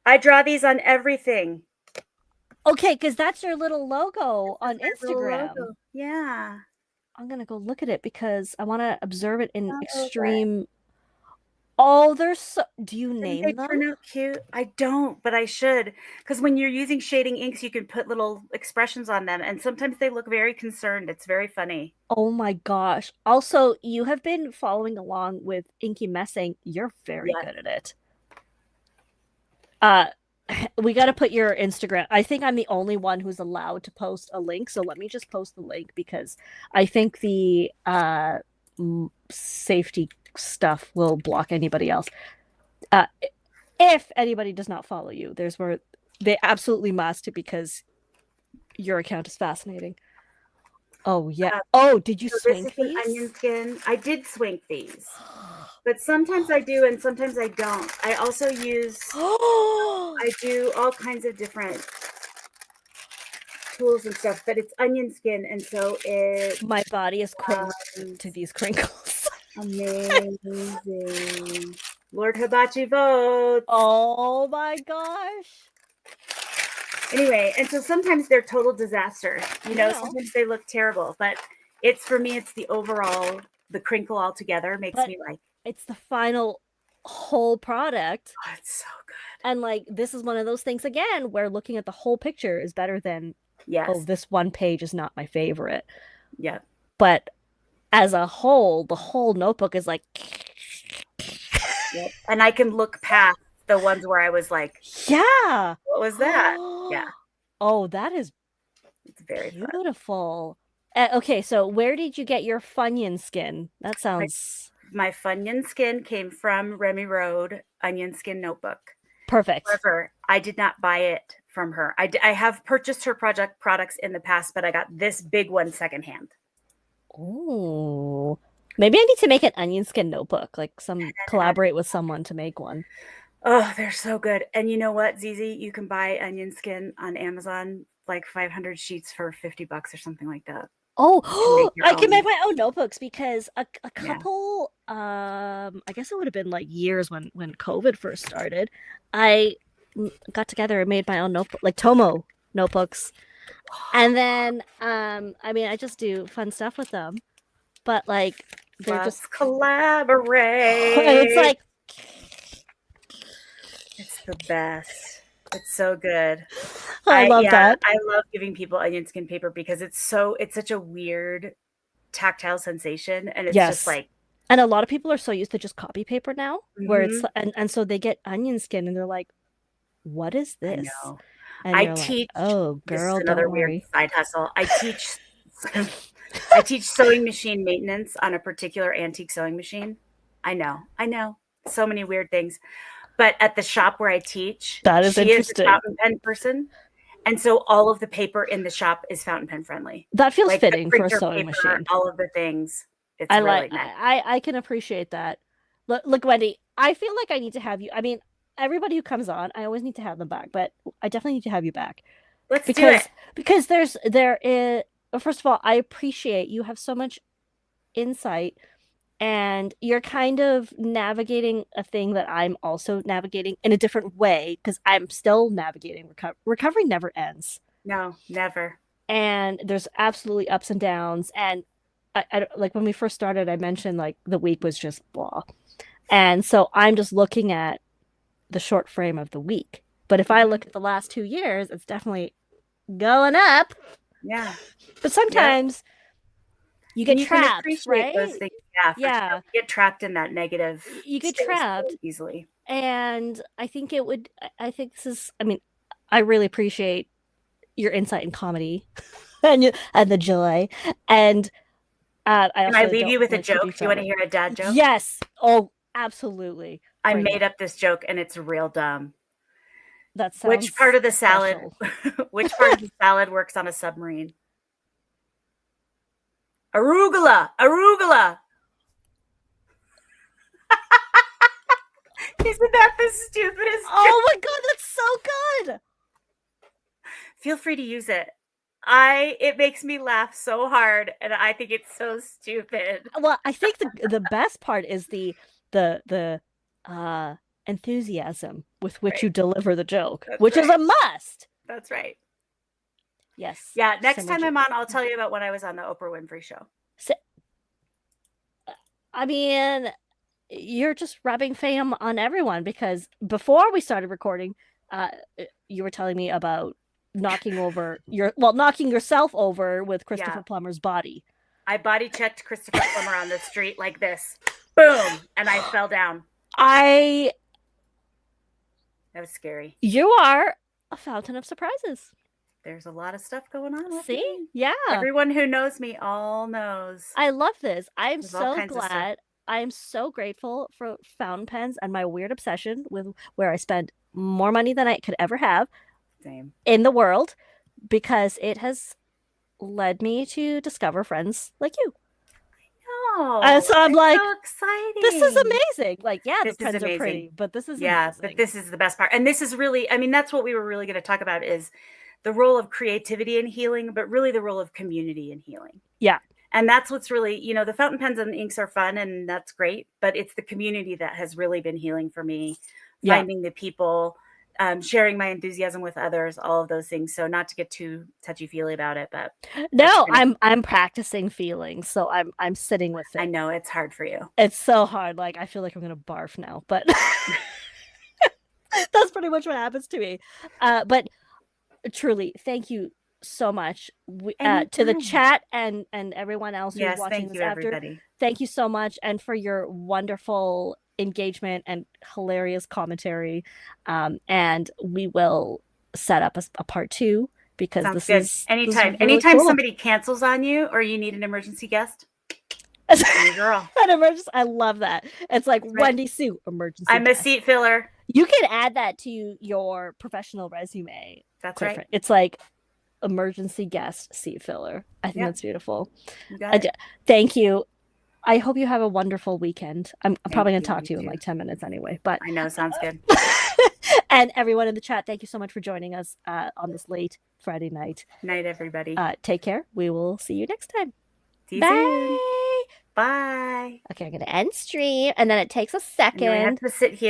Speaker 1: I draw these on everything.
Speaker 2: Okay, because that's your little logo on Instagram.
Speaker 1: Logo. Yeah.
Speaker 2: I'm gonna go look at it because I want to observe it in extreme. Oh, they're so. Do you
Speaker 1: Didn't
Speaker 2: name
Speaker 1: they
Speaker 2: them?
Speaker 1: turn out cute? I don't, but I should. Because when you're using shading inks, you can put little expressions on them, and sometimes they look very concerned. It's very funny.
Speaker 2: Oh my gosh. Also, you have been following along with Inky Messing. You're very
Speaker 1: Yeah.
Speaker 2: good at it. Uh, we got to put your Instagram. I think I'm the only one who's allowed to post a link, so let me just post the link because I think the safety stuff will block anybody else. If anybody does not follow you, there's where they absolutely must because your account is fascinating. Oh yeah. Oh, did you
Speaker 1: So this is
Speaker 2: swink
Speaker 1: an
Speaker 2: these?
Speaker 1: onion skin. I did swink these, but sometimes I do and sometimes I don't. I also use,
Speaker 2: Oh,
Speaker 1: I do all kinds of different tools and stuff, but it's onion skin, and so it
Speaker 2: my body is cringed
Speaker 1: um,
Speaker 2: to these crinkles.
Speaker 1: amazing. Lord Hibachi votes.
Speaker 2: Oh my gosh.
Speaker 1: Anyway, and so sometimes they're total disasters. You know,
Speaker 2: No.
Speaker 1: sometimes they look terrible, but it's for me, it's the overall, the crinkle all together makes
Speaker 2: But
Speaker 1: me like,
Speaker 2: it's the final whole product.
Speaker 1: oh, it's so good.
Speaker 2: And like this is one of those things again where looking at the whole picture is better than oh,
Speaker 1: Yes.
Speaker 2: this one page is not my favorite.
Speaker 1: Yeah.
Speaker 2: But as a whole, the whole notebook is like
Speaker 1: Yep. And I can look past the ones where I was like,
Speaker 2: yeah.
Speaker 1: what was that? Yeah.
Speaker 2: Oh, that is
Speaker 1: It's very fun.
Speaker 2: beautiful. Okay, so where did you get your Funyun skin? That sounds
Speaker 1: My Funyun skin came from Remy Road Onion Skin Notebook.
Speaker 2: perfect.
Speaker 1: However, I did not buy it from her. I have purchased her products in the past, but I got this big one secondhand.
Speaker 2: Oh, maybe I need to make an onion skin notebook, like collaborate with someone to make one.
Speaker 1: Oh, they're so good. And you know what, Zizi? You can buy onion skin on Amazon, like 500 sheets for $50 or something like that.
Speaker 2: Oh,
Speaker 1: Your
Speaker 2: I can
Speaker 1: own.
Speaker 2: make my own notebooks because a
Speaker 1: Yeah.
Speaker 2: couple, I guess it would have been like years when COVID first started. I got together and made my own notebook, like Tomo notebooks. And then, I mean, I just do fun stuff with them, but like they're
Speaker 1: Let's
Speaker 2: just,
Speaker 1: collaborate.
Speaker 2: and it's like,
Speaker 1: It's the best. It's so good.
Speaker 2: I love that.
Speaker 1: I love giving people onion skin paper because it's such a weird tactile sensation, and it's just
Speaker 2: Yes.
Speaker 1: like,
Speaker 2: And a lot of people are so used to just copy paper now, where it's
Speaker 1: mhm.
Speaker 2: and so they get onion skin and they're like, "What is
Speaker 1: I
Speaker 2: this?"
Speaker 1: know.
Speaker 2: And
Speaker 1: I
Speaker 2: you're like,
Speaker 1: teach.
Speaker 2: "Oh,
Speaker 1: This is
Speaker 2: girl,
Speaker 1: another
Speaker 2: don't
Speaker 1: weird
Speaker 2: worry."
Speaker 1: side hustle. I teach. I teach sewing machine maintenance on a particular antique sewing machine. I know, so many weird things. But at the shop where I teach,
Speaker 2: That is
Speaker 1: she is a
Speaker 2: interesting.
Speaker 1: fountain pen person, and so all of the paper in the shop is fountain pen friendly.
Speaker 2: That feels
Speaker 1: Like the
Speaker 2: fitting for a
Speaker 1: printer
Speaker 2: sewing
Speaker 1: paper,
Speaker 2: machine.
Speaker 1: all of the things. It's
Speaker 2: I
Speaker 1: really
Speaker 2: like
Speaker 1: nice.
Speaker 2: I can appreciate that. Look, Wendy, I feel like I need to have you. I mean, everybody who comes on, I always need to have them back, but I definitely need to have you back
Speaker 1: Let's do it.
Speaker 2: because there is first of all, I appreciate you have so much insight and you're kind of navigating a thing that I'm also navigating in a different way because I'm still navigating recovery never ends.
Speaker 1: No, never.
Speaker 2: And there's absolutely ups and downs and I like when we first started I mentioned like the week was just blah. And so I'm just looking at the short frame of the week. But if I look at the last 2 years, it's definitely going up.
Speaker 1: Yeah.
Speaker 2: But sometimes you get
Speaker 1: You
Speaker 2: trapped,
Speaker 1: can appreciate
Speaker 2: right?
Speaker 1: those things. Yeah, for
Speaker 2: Yeah.
Speaker 1: sure. You get trapped in that negative
Speaker 2: You get
Speaker 1: space
Speaker 2: trapped.
Speaker 1: really easily.
Speaker 2: And I think I think this is, I mean, I really appreciate your insight in comedy and the joy. And I
Speaker 1: Can I
Speaker 2: also
Speaker 1: leave
Speaker 2: don't
Speaker 1: you with a
Speaker 2: want to keep you
Speaker 1: joke? Do you want to
Speaker 2: forever.
Speaker 1: hear a dad joke?
Speaker 2: Yes. Oh, absolutely.
Speaker 1: I
Speaker 2: Bring
Speaker 1: made
Speaker 2: it.
Speaker 1: up this joke and it's real dumb.
Speaker 2: That sounds
Speaker 1: Which part of the salad
Speaker 2: special.
Speaker 1: which part of the salad works on a submarine? Arugula. Arugula. Isn't that the stupidest joke?
Speaker 2: Oh my god, that's so good.
Speaker 1: Feel free to use it. It makes me laugh so hard and I think it's so stupid.
Speaker 2: Well, I think the best part is the enthusiasm with which
Speaker 1: Right.
Speaker 2: you deliver the joke,
Speaker 1: That's
Speaker 2: which is
Speaker 1: right.
Speaker 2: a must.
Speaker 1: That's right.
Speaker 2: Yes.
Speaker 1: Yeah, next time
Speaker 2: Synergy.
Speaker 1: I'm on, I'll tell you about when I was on the Oprah Winfrey Show.
Speaker 2: I mean, you're just rubbing fame on everyone, because before we started recording, uh, you were telling me about knocking yourself over with Christopher
Speaker 1: Yeah.
Speaker 2: Plummer's body.
Speaker 1: I body checked Christopher Plummer on the street like this. Boom. And I fell down.
Speaker 2: That
Speaker 1: was scary.
Speaker 2: You are a fountain of surprises.
Speaker 1: There's a lot of stuff going on with
Speaker 2: See?
Speaker 1: me.
Speaker 2: Yeah.
Speaker 1: Everyone who knows me all knows.
Speaker 2: I love this. I'm
Speaker 1: There's all
Speaker 2: so
Speaker 1: kinds of stuff.
Speaker 2: glad. I'm so grateful for fountain pens and my weird obsession with where I spend more money than I could ever have
Speaker 1: Same.
Speaker 2: in the world, because it has led me to discover friends like you.
Speaker 1: Oh,
Speaker 2: And so I'm like,
Speaker 1: so exciting.
Speaker 2: this is amazing. Like, yeah,
Speaker 1: This
Speaker 2: the
Speaker 1: is
Speaker 2: pens are
Speaker 1: amazing.
Speaker 2: pretty, but this is
Speaker 1: Yeah,
Speaker 2: amazing.
Speaker 1: but this is the best part. And this is really, I mean, that's what we were really going to talk about, is the role of creativity in healing, but really the role of community in healing.
Speaker 2: Yeah.
Speaker 1: And that's what's really, you know, the fountain pens and the inks are fun and that's great, but it's the community that has really been healing for me.
Speaker 2: Yeah.
Speaker 1: Finding the people, sharing my enthusiasm with others, all of those things. So not to get too touchy-feely about it, but
Speaker 2: no, I'm practicing feelings, so I'm sitting with it.
Speaker 1: I know it's hard for you.
Speaker 2: It's so hard. Like, I feel like I'm gonna barf now, but that's pretty much what happens to me. But truly, thank you so much to the chat and everyone else who's watching this after.
Speaker 1: Everybody.
Speaker 2: Thank you so much, and for your wonderful engagement and hilarious commentary. And we will set up a part 2, because
Speaker 1: Sounds
Speaker 2: this
Speaker 1: good.
Speaker 2: is
Speaker 1: anytime
Speaker 2: really cool.
Speaker 1: Somebody cancels on you or you need an emergency guest. Girl.
Speaker 2: An emergency. I love that. It's like
Speaker 1: right.
Speaker 2: Wendi Sue, emergency.
Speaker 1: I'm
Speaker 2: guest.
Speaker 1: a seat filler.
Speaker 2: You can add that to your professional resume.
Speaker 1: That's right.
Speaker 2: It's like emergency guest seat filler. I think that's beautiful. Thank you. I hope you have a wonderful weekend. I'm probably going to talk to you in like 10 minutes anyway, but
Speaker 1: I know, sounds good.
Speaker 2: And everyone in the chat, thank you so much for joining us on this late Friday night.
Speaker 1: Night, everybody.
Speaker 2: Take care. We will see you next time.
Speaker 1: See you
Speaker 2: Bye.
Speaker 1: soon. Bye.
Speaker 2: Okay, I'm going to end stream, and then it takes a second.
Speaker 1: I have to sit here.